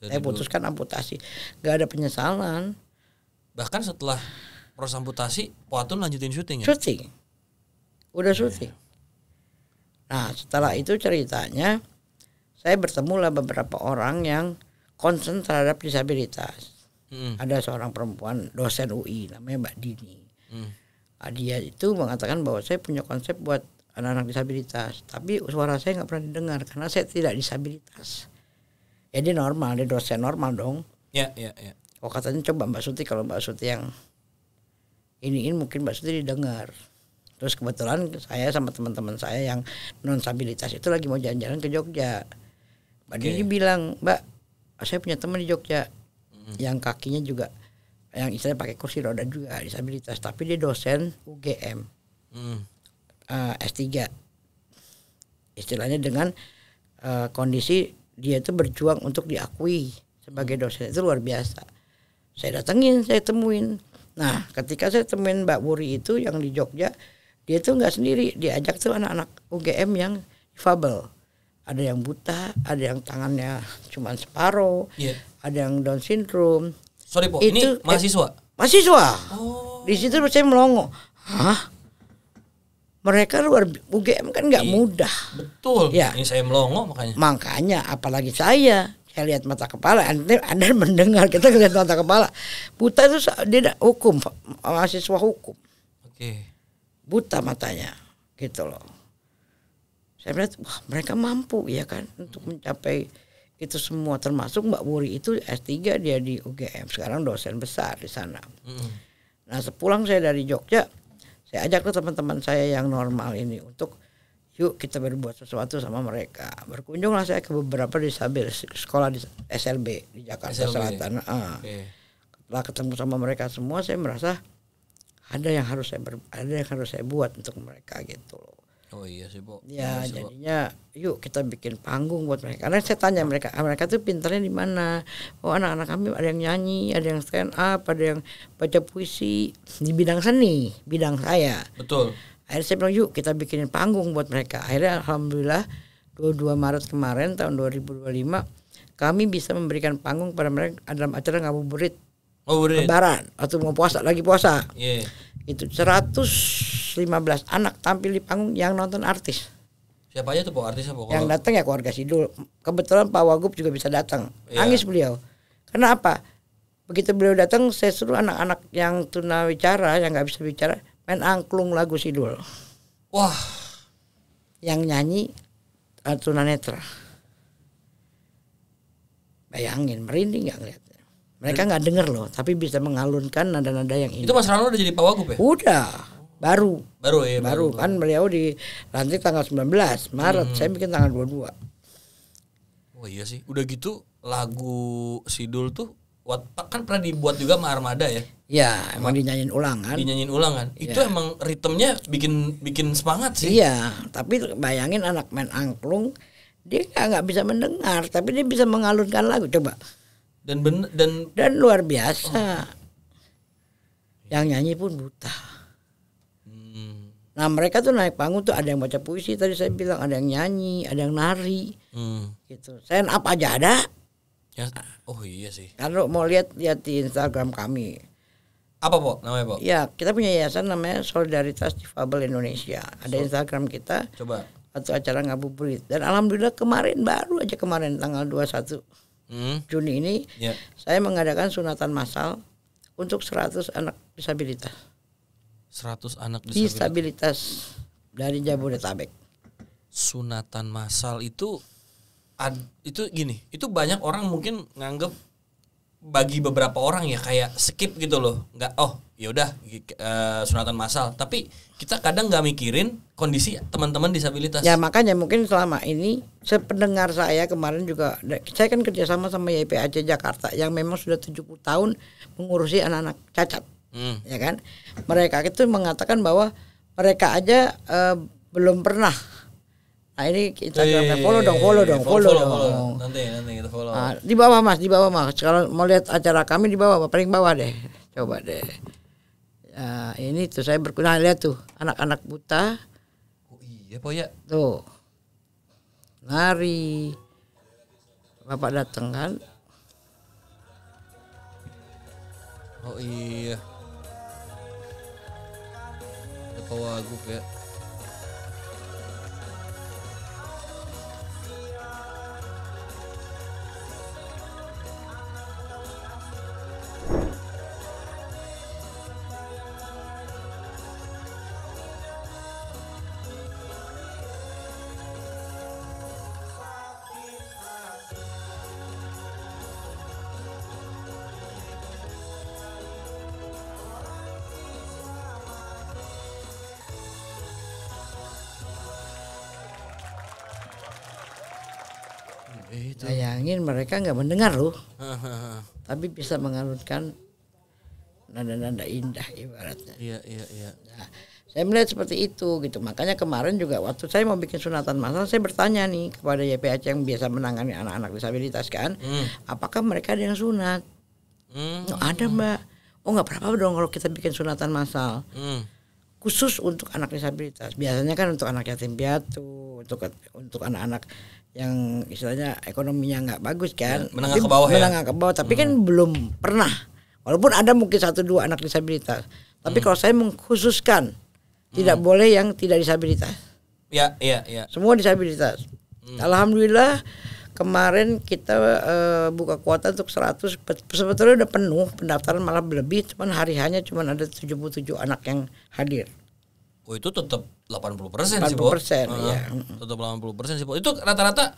saya putuskan amputasi. Nggak ada penyesalan. Bahkan setelah proses amputasi, Po Atun lanjutin syuting ya? Syuting. Udah syuting. Nah, setelah itu ceritanya saya bertemulah beberapa orang yang concern terhadap disabilitas. Ada seorang perempuan dosen UI namanya Mbak Dini. Dia itu mengatakan bahwa saya punya konsep buat anak-anak disabilitas, tapi suara saya nggak pernah didengar karena saya tidak disabilitas. Jadi normal, dia dosen normal dong. Ya. Oh katanya coba Mbak Suti, kalau Mbak Suti yang ini mungkin Mbak Suti didengar. Terus kebetulan saya sama teman-teman saya yang non disabilitas itu lagi mau jalan-jalan ke Jogja. Mbak Dini bilang, Mbak, saya punya teman di Jogja yang kakinya juga, yang istilahnya pakai kursi roda juga disabilitas, tapi dia dosen UGM S3. Istilahnya dengan kondisi dia itu berjuang untuk diakui sebagai dosen, itu luar biasa. Saya datengin, saya temuin. Nah, ketika saya temuin Mbak Wuri itu yang di Jogja, dia tuh nggak sendiri, diajak tuh anak-anak UGM yang difabel. Ada yang buta, ada yang tangannya cuma separuh, ada yang Down syndrome. Sorry Po, itu, ini mahasiswa? Mahasiswa. Di situ saya melongo. Hah? Mereka luar UGM kan nggak mudah. Betul. Ya. Ini saya melongo makanya. Makanya, apalagi saya lihat mata kepala. Anda mendengar, kita lihat mata kepala. Buta itu dia hukum, mahasiswa hukum. Buta matanya, gitu loh. Saya melihat, wah mereka mampu ya kan untuk mencapai itu semua, termasuk Mbak Wuri itu S3 dia di UGM, sekarang dosen besar di sana. Nah sepulang saya dari Jogja, saya ajak tuh teman-teman saya yang normal ini untuk yuk kita berbuat sesuatu sama mereka. Berkunjunglah saya ke beberapa disabel sekolah di SLB di Jakarta Selatan. Setelah ketemu sama mereka semua, saya merasa ada yang harus saya buat untuk mereka gitu loh. Oh iya sih, Bu. Ya, jadinya yuk kita bikin panggung buat mereka. Karena saya tanya mereka tuh pintarnya di mana? Oh, anak-anak kami ada yang nyanyi, ada yang stand up, ada yang baca puisi di bidang seni, bidang saya. Betul. Akhirnya saya bilang yuk kita bikinin panggung buat mereka. Akhirnya alhamdulillah 22 Maret kemarin tahun 2025 kami bisa memberikan panggung pada mereka dalam acara ngabuburit Lebaran atau mau lagi puasa. Itu 115 anak tampil di panggung yang nonton artis. Siapa aja tuh, Po? Artisnya, Po? Yang datang ya keluarga Sidul. Kebetulan Pak Wagub juga bisa datang. Iya. Nangis beliau. Karena apa? Begitu beliau datang, saya suruh anak-anak yang tunawicara, yang nggak bisa bicara, main angklung lagu Sidul. Wah, Yang nyanyi tunanetra. Bayangin, merinding nggak ngeliatnya. Mereka nggak denger loh, tapi bisa mengalunkan nada-nada yang itu indah. Mas Rano udah jadi Pak Wagub ya? Udah, baru. Baru. Kan beliau dilantik tanggal 19 Maret, saya bikin tanggal 22. Oh iya sih. Udah gitu lagu Sidul tuh kan pernah dibuat juga sama Armada ya? Ya, emang dinyanyiin ulang kan. Dinyanyiin ulang kan. Itu emang ritmenya bikin semangat sih. Iya, tapi bayangin anak main angklung, dia nggak bisa mendengar, tapi dia bisa mengalunkan lagu. Coba. Dan luar biasa. Yang nyanyi pun buta. Nah mereka tuh naik panggung tuh ada yang baca puisi tadi saya bilang, ada yang nyanyi, ada yang nari, gitu. Stand up aja ada. Ya, oh iya sih. Kalau mau lihat di Instagram kami. Apa, Po? Namanya, Po? Ya kita punya yayasan namanya Solidaritas Difabel Indonesia. Ada Instagram kita. Coba. Atau acara ngabuburit. Dan alhamdulillah baru aja kemarin tanggal 21 Juni ini saya mengadakan sunatan massal untuk 100 anak disabilitas. 100 anak disabilitas dari Jabodetabek. Sunatan massal itu gini, itu banyak orang mungkin nganggep bagi beberapa orang ya kayak skip gitu loh, nggak ya udah sunatan massal, tapi kita kadang nggak mikirin kondisi teman-teman disabilitas. Ya makanya mungkin selama ini sependengar saya kemarin juga, saya kan kerjasama sama YPAC Jakarta yang memang sudah 70 tahun mengurusi anak-anak cacat, ya kan? Mereka itu mengatakan bahwa mereka aja belum pernah. Nah ini Instagramnya follow dong. Nanti kita follow. Nah, di bawah mas. Kalau mau lihat acara kami di bawah, paling bawah deh. Coba deh. Ya, ini tuh saya berkunjung lihat tuh anak-anak buta. Oh iya, Po ya. Tuh. Nari. Bapak datang kan. Oh iya. Ada Pak Wagub ya. Bayangin mereka nggak mendengar loh, tapi bisa mengalunkan nada-nada indah ibaratnya. Iya. Nah, saya melihat seperti itu gitu. Makanya kemarin juga waktu saya mau bikin sunatan massal, saya bertanya nih kepada YPAC yang biasa menangani anak-anak disabilitas kan, apakah mereka ada yang sunat? Oh, ada mbak. Oh nggak apa-apa dong kalau kita bikin sunatan massal. Khusus untuk anak disabilitas. Biasanya kan untuk anak yatim piatu, untuk anak-anak yang istilahnya ekonominya nggak bagus kan, menengah ke bawah ya. Menengah ke bawah, tapi kan belum pernah. Walaupun ada mungkin 1-2 anak disabilitas, tapi kalau saya mengkhususkan tidak boleh yang tidak disabilitas. Iya. Semua disabilitas. Alhamdulillah kemarin kita buka kuota untuk 100, sebetulnya udah penuh pendaftaran, malah lebih, cuman hari hanya cuman ada 77 anak yang hadir. Oh itu tetap 80% sih, Po. 80%, iya. Tetap 80% sih, Po. Itu rata-rata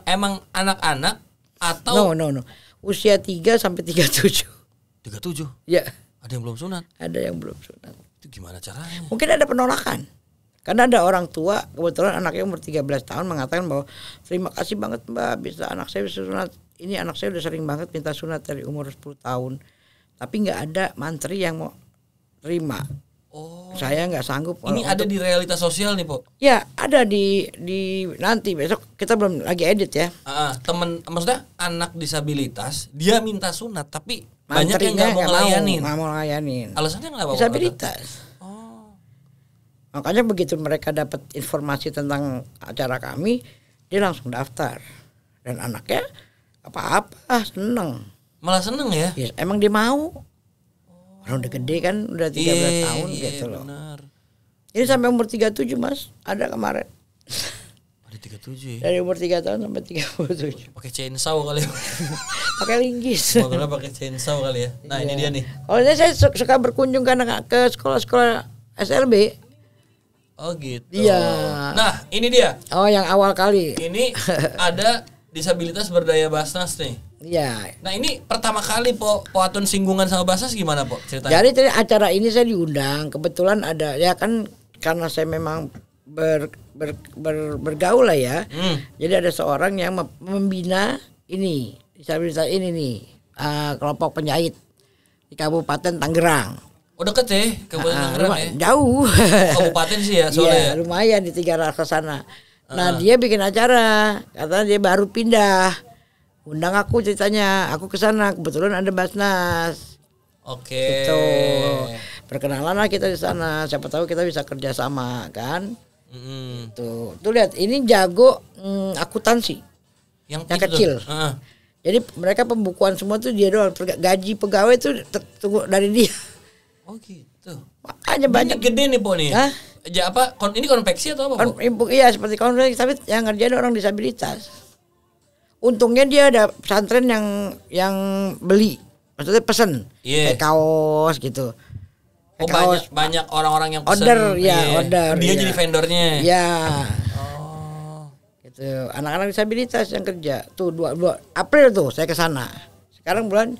emang anak-anak atau No. Usia 3 sampai 37. 37? Ya. Ada yang belum sunat? Ada yang belum sunat. Itu gimana caranya? Mungkin ada penolakan. Karena ada orang tua, kebetulan anaknya umur 13 tahun mengatakan bahwa terima kasih banget Mbak, bisa anak saya bisa sunat. Ini anak saya udah sering banget minta sunat dari umur 10 tahun. Tapi nggak ada mantri yang mau terima. Oh. Saya nggak sanggup. Ini ada di realitas sosial nih, Po? Ya, ada di nanti besok kita belum lagi edit ya. Maksudnya anak disabilitas dia minta sunat tapi banyak yang nggak mau ngelayanin. Alasannya kenapa? Disabilitas. Makanya begitu mereka dapat informasi tentang acara kami, dia langsung daftar. Dan anaknya apa-apa seneng. Malah seneng ya? Ya emang dia mau. Orang udah gede kan, udah 13 tahun gitu loh. Benar. Ini sampai umur 37 mas, ada kemarin. Ada 37 ya. Dari umur 3 tahun sampai 37. Pakai chainsaw kali ya. Pakai linggis. Motornya pakai chainsaw kali ya. Nah, ini dia nih. Kalau saya suka berkunjung ke sekolah-sekolah SLB. Oh gitu. Iya. Nah, ini dia. Oh, yang awal kali. Ini ada disabilitas berdaya Basnas nih. Iya. Nah, ini pertama kali Po Atun singgungan sama Basnas gimana, Po? Ceritanya. Jadi acara ini saya diundang. Kebetulan ada ya kan karena saya memang bergaul lah ya. Jadi ada seorang yang membina ini disabilitas ini nih kelompok penjahit di Kabupaten Tangerang. Oh deket ya, Kabupaten Tangerang ya? Jauh. Kabupaten sih ya soalnya. Iya, lumayan di 3 arah ke sana. Nah, dia bikin acara, katanya dia baru pindah. Undang aku ceritanya, aku ke sana, kebetulan ada Basnas. Oke. Gitu. Perkenalan lah kita di sana, siapa tahu kita bisa kerja sama kan. Tuh lihat, ini jago akuntansi. Yang kecil. Jadi mereka pembukuan semua tuh dia doang, gaji pegawai tuh tunggu dari dia. Oh gitu. Makanya banyak gede nih Po nih. Hah? Ini konveksi atau apa? Iya seperti konveksi, tapi yang ngerjain orang disabilitas. Untungnya dia ada pesantren yang beli, maksudnya pesen, kayak kaos gitu. Kayak banyak orang-orang yang pesen. Order. Dia jadi vendornya. Iya. Gitu. Anak-anak disabilitas yang kerja. Tuh 2 April tuh saya ke sana. Sekarang bulan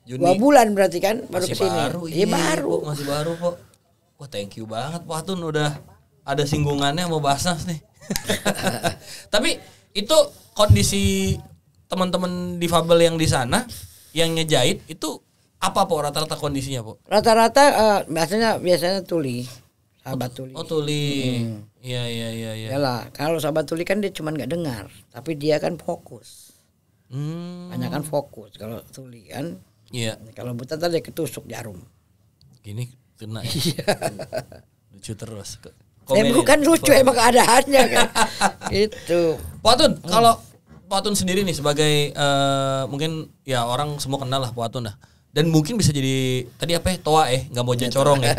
Juni. 2 bulan berarti kan baru ke sini. Iya baru. Masih baru kok. Wah, thank you banget Po Atun udah ada singgungannya sama Basnas nih. Tapi itu kondisi teman-teman difabel yang di sana yang ngejahit itu apa Po rata-rata kondisinya Po? Rata-rata biasanya tuli. Sahabat tuli. Oh, tuli. Iya. Yalah, kalau sahabat tuli kan dia cuma enggak dengar, tapi dia kan fokus. Banyak kan fokus kalau tuli kan. Iya. Kalau buta tadi ketusuk jarum. Gini kena. Lucu terus. Bukan lucu emang keadaannya kan. Gitu. Po Atun, kalau Po Atun sendiri nih sebagai mungkin ya orang semua kenal lah Po Atun dah. Dan mungkin bisa jadi tadi apa ya? Toa nggak mau corong ya.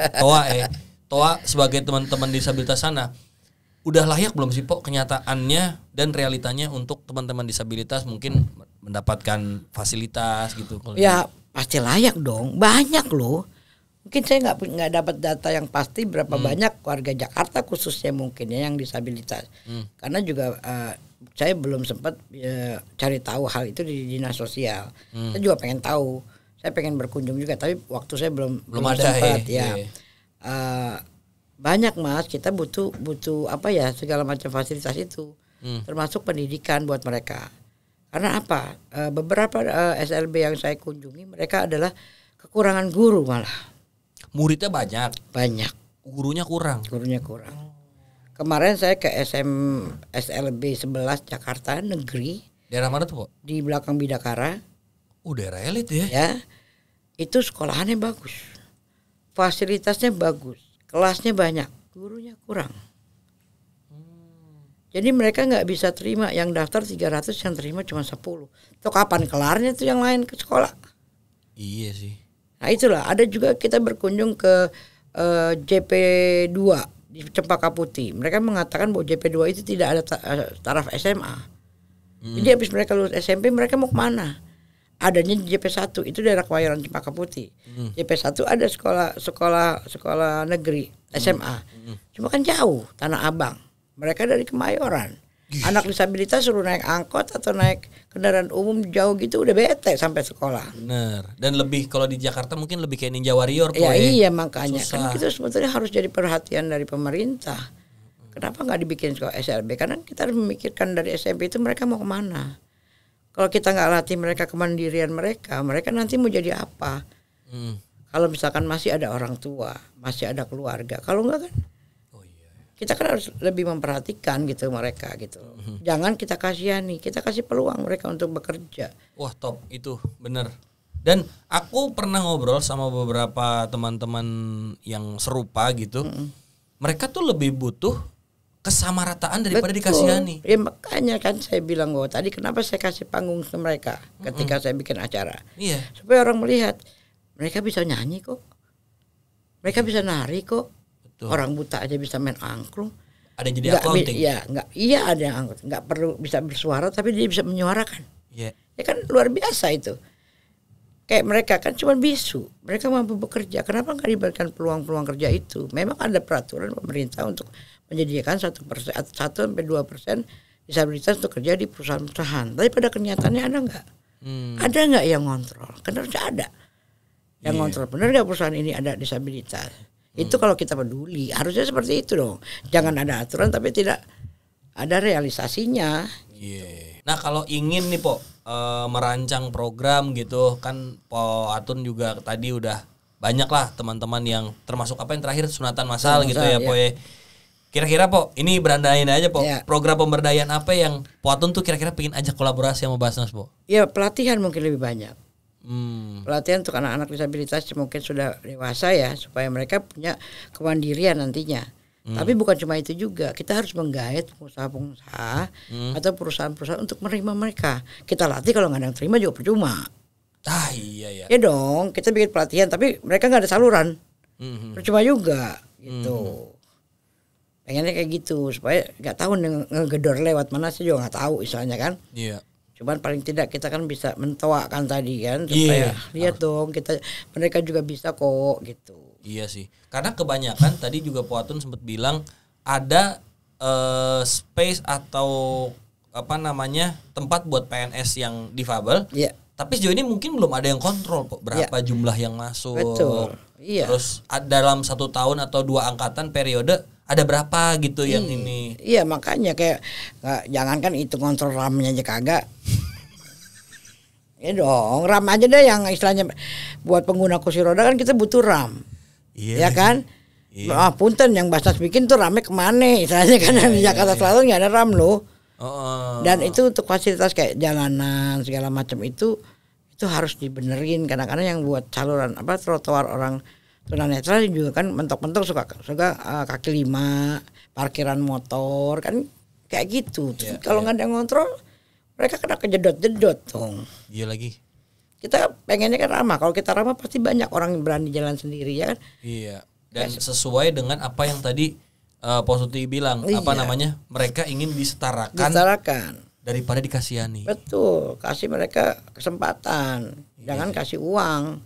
Toa sebagai teman-teman disabilitas sana. Udah layak belum sih Po kenyataannya dan realitanya untuk teman-teman disabilitas mungkin mendapatkan fasilitas gitu? Ya pasti layak dong, banyak loh. Mungkin saya nggak dapat data yang pasti berapa banyak warga Jakarta khususnya mungkin ya yang disabilitas. Karena juga saya belum sempat cari tahu hal itu di dinas sosial. Saya juga pengen tahu, saya pengen berkunjung juga, tapi waktu saya belum ada sempat ya. Banyak Mas, kita butuh apa ya segala macam fasilitas itu, termasuk pendidikan buat mereka. Karena apa? Beberapa SLB yang saya kunjungi mereka adalah kekurangan guru malah. Muridnya banyak. Gurunya kurang. Kemarin saya ke SLB 11 Jakarta Negeri. Daerah mana tuh, Po? Di belakang Bidakara. Daerah elit ya. Ya. Itu sekolahannya bagus. Fasilitasnya bagus. Kelasnya banyak. Gurunya kurang. Jadi mereka nggak bisa terima yang daftar 300 yang terima cuma 10. Itu kapan kelarnya tuh yang lain ke sekolah? Iya sih. Nah itulah ada juga kita berkunjung ke JP2 di Cempaka Putih. Mereka mengatakan bahwa JP2 itu tidak ada taraf SMA. Jadi habis mereka lulus SMP mereka mau kemana? Adanya di JP1 itu daerah Kebayoran Cempaka Putih. JP1 ada sekolah negeri SMA. Cuma kan jauh Tanah Abang. Mereka dari Kemayoran. Anak disabilitas suruh naik angkot atau naik kendaraan umum jauh gitu udah bete sampai sekolah. Bener. Dan lebih kalau di Jakarta mungkin lebih kayak Ninja Warrior. Iya makanya kan itu sebetulnya harus jadi perhatian dari pemerintah. Kenapa nggak dibikin sekolah SLB? Karena kita harus memikirkan dari SMP itu mereka mau kemana. Kalau kita nggak latih mereka kemandirian mereka nanti mau jadi apa? Kalau misalkan masih ada orang tua, masih ada keluarga, kalau enggak kan? Kita kan harus lebih memperhatikan gitu mereka gitu. Jangan kita kasihani, kita kasih peluang mereka untuk bekerja. Wah top itu bener. Dan aku pernah ngobrol sama beberapa teman-teman yang serupa gitu. Mereka tuh lebih butuh kesamarataan daripada dikasihani. Ya makanya kan saya bilang bahwa tadi kenapa saya kasih panggung ke mereka ketika saya bikin acara. Iya. Supaya orang melihat mereka bisa nyanyi kok. Mereka bisa nari kok. Betul. Orang buta aja bisa main angklung. Ada yang jadi accounting. Iya ada yang angkut. Nggak perlu bisa bersuara tapi dia bisa menyuarakan. Iya. Ya kan luar biasa itu. Kayak mereka kan cuma bisu. Mereka mampu bekerja. Kenapa nggak diberikan peluang-peluang kerja itu? Memang ada peraturan pemerintah untuk menyediakan 1% atau 1-2% disabilitas untuk kerja di perusahaan-perusahaan. Tapi pada kenyataannya ada nggak? Ada nggak yang ngontrol? Kan harusnya ada. Yang ngontrol benar nggak perusahaan ini ada disabilitas? Itu kalau kita peduli. Harusnya seperti itu dong. Jangan ada aturan tapi tidak ada realisasinya. Nah kalau ingin nih Po merancang program gitu kan, Po Atun juga tadi udah banyak lah teman-teman yang termasuk apa yang terakhir sunatan massal gitu ya Po ya. Kira-kira Po ini berandain aja Po, program pemberdayaan apa yang Po Atun tuh kira-kira pengen ajak kolaborasi sama Basnas Po? Ya pelatihan mungkin lebih banyak. Pelatihan untuk anak-anak disabilitas mungkin sudah dewasa ya, supaya mereka punya kemandirian nantinya. Tapi bukan cuma itu juga, kita harus menggait pengusaha-pengusaha atau perusahaan-perusahaan untuk menerima mereka. Kita latih, kalau nggak ada yang terima juga percuma. Iya. Ya dong, kita bikin pelatihan tapi mereka nggak ada saluran, percuma juga gitu. Pengennya kayak gitu supaya nggak tahu ngegedor lewat mana sih juga nggak tahu istilahnya kan. Iya. Cuman paling tidak kita kan bisa mentoakan tadi kan supaya lihat dong mereka juga bisa kok gitu. Iya sih. Karena kebanyakan tadi juga Po Atun sempat bilang ada space atau apa namanya tempat buat PNS yang difabel. Iya. Tapi sejauh ini mungkin belum ada yang kontrol Po, berapa jumlah yang masuk. Betul. Iya. Terus dalam 1 tahun atau 2 angkatan periode ada berapa gitu yang ini. Iya makanya kayak jangankan itu kontrol RAM-nya aja kagak. Ya dong, RAM aja deh yang istilahnya buat pengguna kursi roda kan kita butuh RAM. Iya. Ya kan? Iya. Punten yang Basnas bikin tuh RAM-nya kemana? Istilahnya kan di Jakarta Selatan nggak ada RAM loh. Dan itu untuk fasilitas kayak jalanan segala macam itu harus dibenerin. Kadang-kadang yang buat saluran trotoar orang tunanetra juga kan mentok-mentok suka kaki lima, parkiran motor kan kayak gitu. Kalau nggak ada yang ngontrol, mereka kena kejedot-jedot dong. Iya lagi. Kita pengennya kan ramah. Kalau kita ramah pasti banyak orang yang berani jalan sendiri ya kan. Iya. Dan sesuai dengan apa yang tadi Po Suti bilang, mereka ingin disetarakan daripada dikasihani. Betul, kasih mereka kesempatan, jangan kasih uang.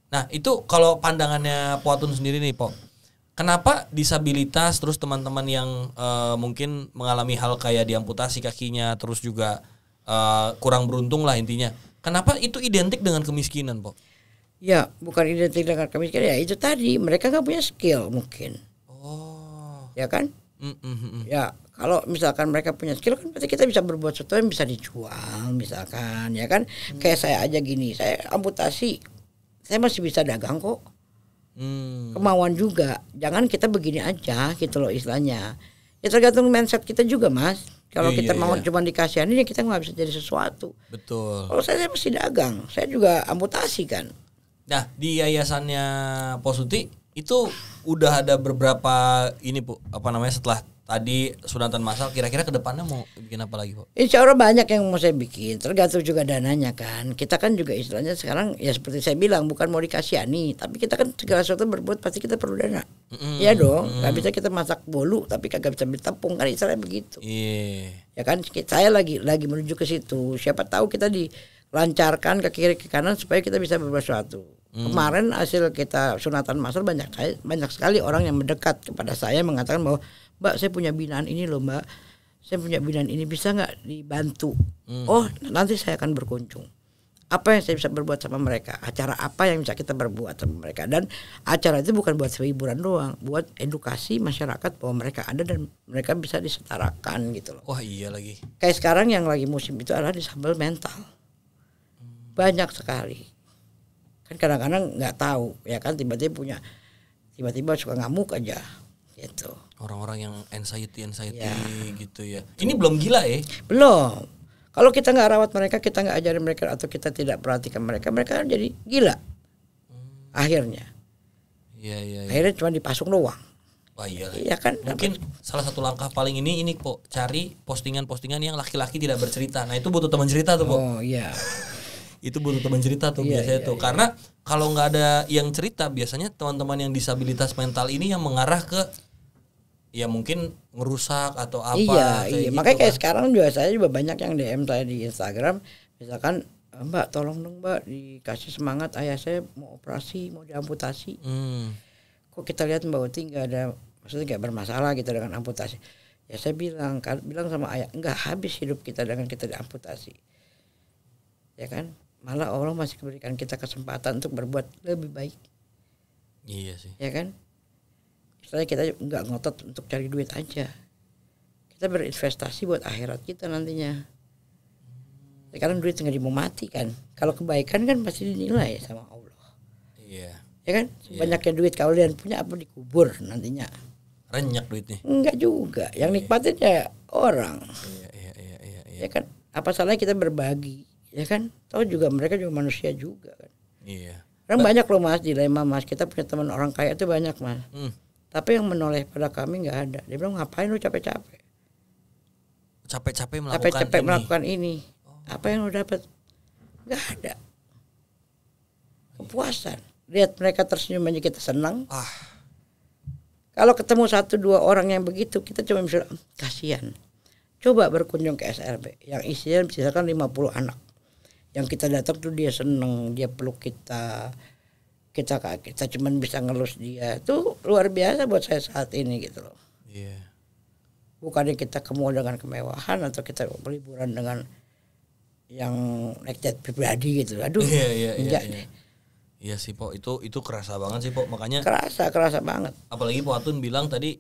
Nah itu kalau pandangannya Po Atun sendiri nih Po, kenapa disabilitas terus teman-teman yang mungkin mengalami hal kayak diamputasi kakinya, terus juga kurang beruntung lah intinya, kenapa itu identik dengan kemiskinan Po? Ya bukan identik dengan kemiskinan, ya itu tadi mereka nggak punya skill mungkin. Ya kan? Ya kalau misalkan mereka punya skill kan berarti kita bisa berbuat sesuatu yang bisa dijual misalkan, ya kan? Kayak saya aja gini, saya amputasi, saya masih bisa dagang kok. Kemauan juga, jangan kita begini aja gitu loh istilahnya. Ya tergantung mindset kita juga Mas. Kalau kita mau cuma dikasihani ya kita nggak bisa jadi sesuatu. Betul. Kalau saya masih dagang, saya juga amputasi kan. Nah di yayasannya Po Suti itu udah ada beberapa ini Bu, setelah tadi sunatan massal, kira-kira kedepannya mau bikin apa lagi Bu? Insya Allah banyak yang mau saya bikin, tergantung juga dananya kan. Kita kan juga istilahnya sekarang ya seperti saya bilang bukan mau dikasihani, tapi kita kan segala sesuatu berbuat pasti kita perlu dana. Iya dong, nggak bisa kita masak bolu tapi kagak bisa beli tepung kan istilahnya begitu. Ya kan, saya lagi menuju ke situ. Siapa tahu kita dilancarkan ke kiri ke kanan supaya kita bisa berbuat sesuatu. Kemarin hasil kita sunatan massal banyak sekali orang yang mendekat kepada saya mengatakan bahwa Mbak saya punya binaan ini loh Mbak, saya punya binaan ini bisa nggak dibantu? Oh nanti saya akan berkunjung. Apa yang saya bisa berbuat sama mereka? Acara apa yang bisa kita berbuat sama mereka? Dan acara itu bukan buat hiburan doang, buat edukasi masyarakat bahwa mereka ada dan mereka bisa disetarakan gitu loh. Wah iya lagi. Kayak sekarang yang lagi musim itu adalah disabel mental. Banyak sekali. Kan kadang-kadang nggak tahu ya kan, tiba-tiba suka ngamuk aja gitu. Orang-orang yang anxiety gitu ya. Ini belum gila ya? Belum. Kalau kita nggak rawat mereka, kita nggak ajarin mereka atau kita tidak perhatikan mereka jadi gila. Akhirnya. Iya. Akhirnya cuma dipasung doang. Wah iya. Iya kan. Mungkin salah satu langkah paling ini Po, cari postingan-postingan yang laki-laki tidak bercerita. Nah itu butuh teman cerita tuh Po. Oh iya. Itu butuh teman cerita tuh biasanya tuh. Karena kalau nggak ada yang cerita biasanya teman-teman yang disabilitas mental ini yang mengarah ke ya mungkin ngerusak atau apa. Iya, kayak gitu makanya kayak kan. sekarang juga saya juga banyak yang DM saya di Instagram, misalkan Mbak tolong dong Mbak dikasih semangat, ayah saya mau operasi, mau diamputasi. Kok kita lihat Mbak Uti nggak ada, maksudnya nggak bermasalah gitu dengan amputasi. Ya saya bilang sama ayah, enggak habis hidup kita dengan kita diamputasi. Ya kan, malah Allah masih memberikan kita kesempatan untuk berbuat lebih baik. Iya sih. Ya kan, istilahnya kita nggak ngotot untuk cari duit aja, kita berinvestasi buat akhirat kita nantinya. Sekarang duit nggak mau mati kan, kalau kebaikan kan pasti dinilai sama Allah. Iya. Ya kan, sebanyaknya duit kalian punya apa dikubur nantinya. Renyak duitnya. Enggak juga, yang nikmatin ya orang. Iya. Ya kan, apa salahnya kita berbagi, ya kan? Tahu juga mereka juga manusia juga kan. Iya. Orang banyak loh Mas, dilema Mas, kita punya teman orang kaya itu banyak Mas. Tapi yang menoleh pada kami nggak ada. Dia bilang ngapain lu capek-capek? Capek-capek Melakukan ini. Apa yang lu dapat? Nggak ada. Kepuasan. Lihat mereka tersenyum aja kita senang. Kalau ketemu 1-2 orang yang begitu, kita cuma bisa kasihan. Coba berkunjung ke SRB yang isinya misalkan 50 anak. Yang kita datang tuh dia seneng, dia peluk kita cuma bisa ngelus dia. Itu luar biasa buat saya saat ini gitu loh. Iya. Bukannya kita ke mall dengan kemewahan atau kita liburan dengan yang naik jet pribadi gitu. Aduh. Iya. Deh. Iya sih Pok, itu kerasa banget sih Pok, makanya kerasa banget. Apalagi Pok Atun bilang tadi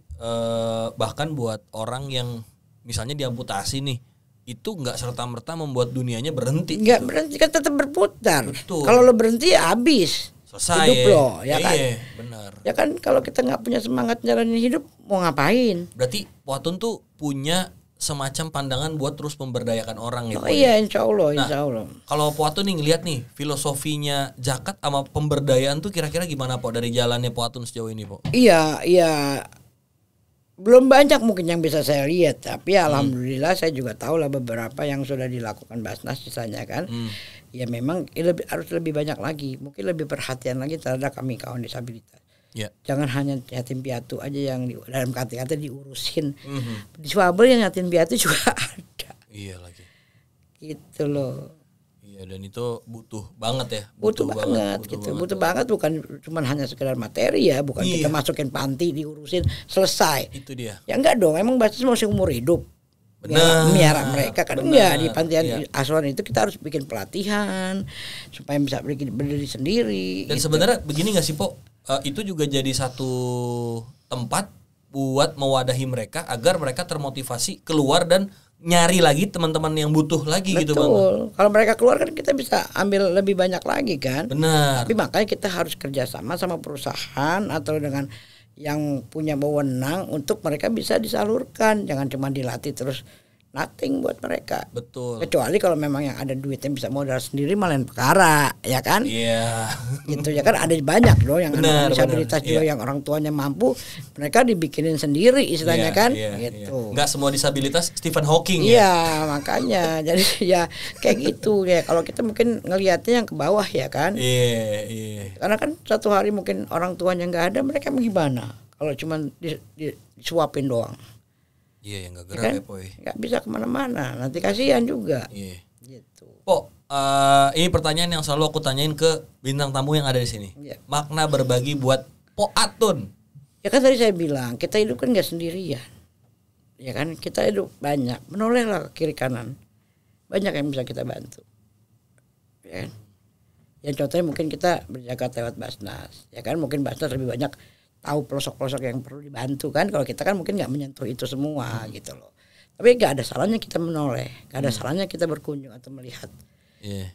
bahkan buat orang yang misalnya diamputasi nih, itu nggak serta-merta membuat dunianya berhenti. Nggak gitu. berhenti, kan tetap berputar. Betul. Kalau lo berhenti ya habis. Selesai. Hidup lo, ya kan? Iya, benar. Ya kan kalau kita nggak punya semangat jalanin hidup mau ngapain? Berarti Pok Atun tuh punya semacam pandangan buat terus memberdayakan orang gitu. Oh iya, insya Allah. Kalau Pok Atun nih ngeliat nih filosofinya zakat sama pemberdayaan tuh kira-kira gimana Pok dari jalannya Pok Atun sejauh ini Pok? Iya. Belum banyak mungkin yang bisa saya lihat, tapi alhamdulillah saya juga tahu lah beberapa yang sudah dilakukan Basnas misalnya kan. Ya memang harus lebih banyak lagi, mungkin lebih perhatian lagi terhadap kami kawan disabilitas. Yeah. Jangan hanya yatim piatu aja yang dalam kata-kata diurusin. Difabel yang yatim piatu juga ada. Iya lagi. Gitu loh. Iya, dan itu butuh banget ya. Butuh banget bukan cuma hanya sekedar materi ya, bukan kita masukin panti diurusin selesai. Itu dia. Ya enggak dong, emang batas masih umur hidup. Benar. Miara mereka kan enggak di pantian asuhan itu kita harus bikin pelatihan supaya bisa berdiri sendiri. Dan gitu. sebenarnya begini nggak sih Pok? Itu juga jadi satu tempat buat mewadahi mereka agar mereka termotivasi keluar dan nyari lagi teman-teman yang butuh lagi. Betul. Gitu Bang. Kalau mereka keluar kan kita bisa ambil lebih banyak lagi kan. Benar. Tapi makanya kita harus kerjasama sama perusahaan atau dengan yang punya wewenang untuk mereka bisa disalurkan, jangan cuma dilatih terus nothing buat mereka. Betul. Kecuali kalau memang yang ada duitnya bisa modal sendiri malah yang perkara, ya kan? Iya. Gitu ya kan, ada banyak loh yang anak disabilitas juga yang orang tuanya mampu, mereka dibikinin sendiri istilahnya kan, gitu. Nggak semua disabilitas Stephen Hawking ya. Iya, makanya jadi ya kayak gitu ya. Kalau kita mungkin ngelihatnya yang ke bawah ya kan. Iya. Karena kan satu hari mungkin orang tuanya nggak ada, mereka gimana? Kalau cuma disuapin doang. Iya, yang nggak gerak kan? ya Poy. Nggak bisa kemana-mana, nanti kasihan juga. Iya. Gitu. Pok, ini pertanyaan yang selalu aku tanyain ke bintang tamu yang ada di sini. Iya. Makna berbagi buat Pok Atun. Ya kan tadi saya bilang kita hidup kan nggak sendirian. Ya kan kita hidup banyak, menolehlah ke kiri kanan, banyak yang bisa kita bantu. Ya kan? Yang contohnya mungkin kita berjaga lewat Basnas. Ya kan mungkin Basnas lebih banyak tahu pelosok-pelosok yang perlu dibantu kan. Kalau kita kan mungkin nggak menyentuh itu semua gitu loh. Tapi nggak ada salahnya kita menoleh, nggak ada salahnya kita berkunjung atau melihat.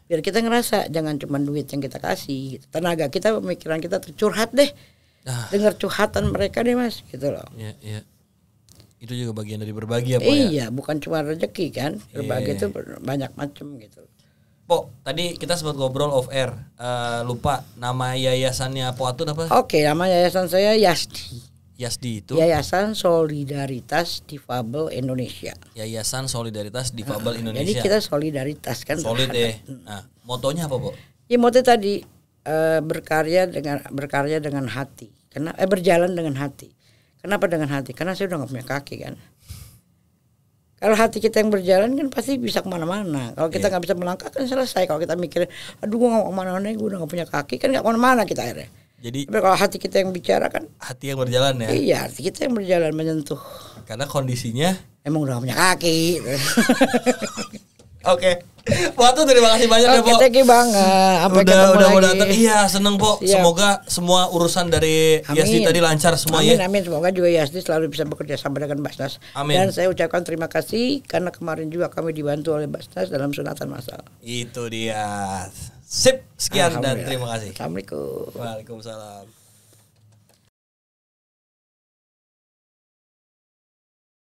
Biar kita ngerasa jangan cuma duit yang kita kasih, gitu. Tenaga kita, pemikiran kita curhat deh. Dengar curhatan mereka deh Mas, gitu loh. Iya. Itu juga bagian dari berbagi ya Pok ya? Iya, bukan cuma rezeki kan. Berbagi itu banyak macam gitu. Pok, tadi kita sempat ngobrol off air. Lupa nama yayasannya Pok Atun apa? Oke, nama yayasan saya Yasdi. Yasdi itu? Yayasan Solidaritas Difabel Indonesia. Yayasan Solidaritas Difabel Indonesia. Jadi kita solidaritas kan. Solid ya. Nah, motonya apa Pok? Ya moto tadi berkarya dengan hati. Berjalan dengan hati. Kenapa dengan hati? Karena saya udah nggak punya kaki kan. Kalau hati kita yang berjalan kan pasti bisa kemana-mana. Kalau kita nggak bisa melangkah kan selesai. Kalau kita mikir, aduh gue nggak mau kemana-mana, gue udah nggak punya kaki kan nggak kemana-mana kita akhirnya. Jadi tapi kalau hati kita yang bicara kan, hati yang berjalan ya. Iya, hati kita yang berjalan menyentuh. Karena kondisinya emang udah gak punya kaki. Oke. Waktu terima kasih banyak ya, Po. Thank you banget. Udah mau datang. Iya, seneng, Po. Semoga semua urusan dari Yasdi tadi lancar semua. Amin. Semoga juga Yasdi selalu bisa bekerja sama dengan Basnas. Amin. Dan saya ucapkan terima kasih karena kemarin juga kami dibantu oleh Basnas dalam sunatan masal. Itu dia. Sip, sekian dan terima kasih. Assalamualaikum. Waalaikumsalam.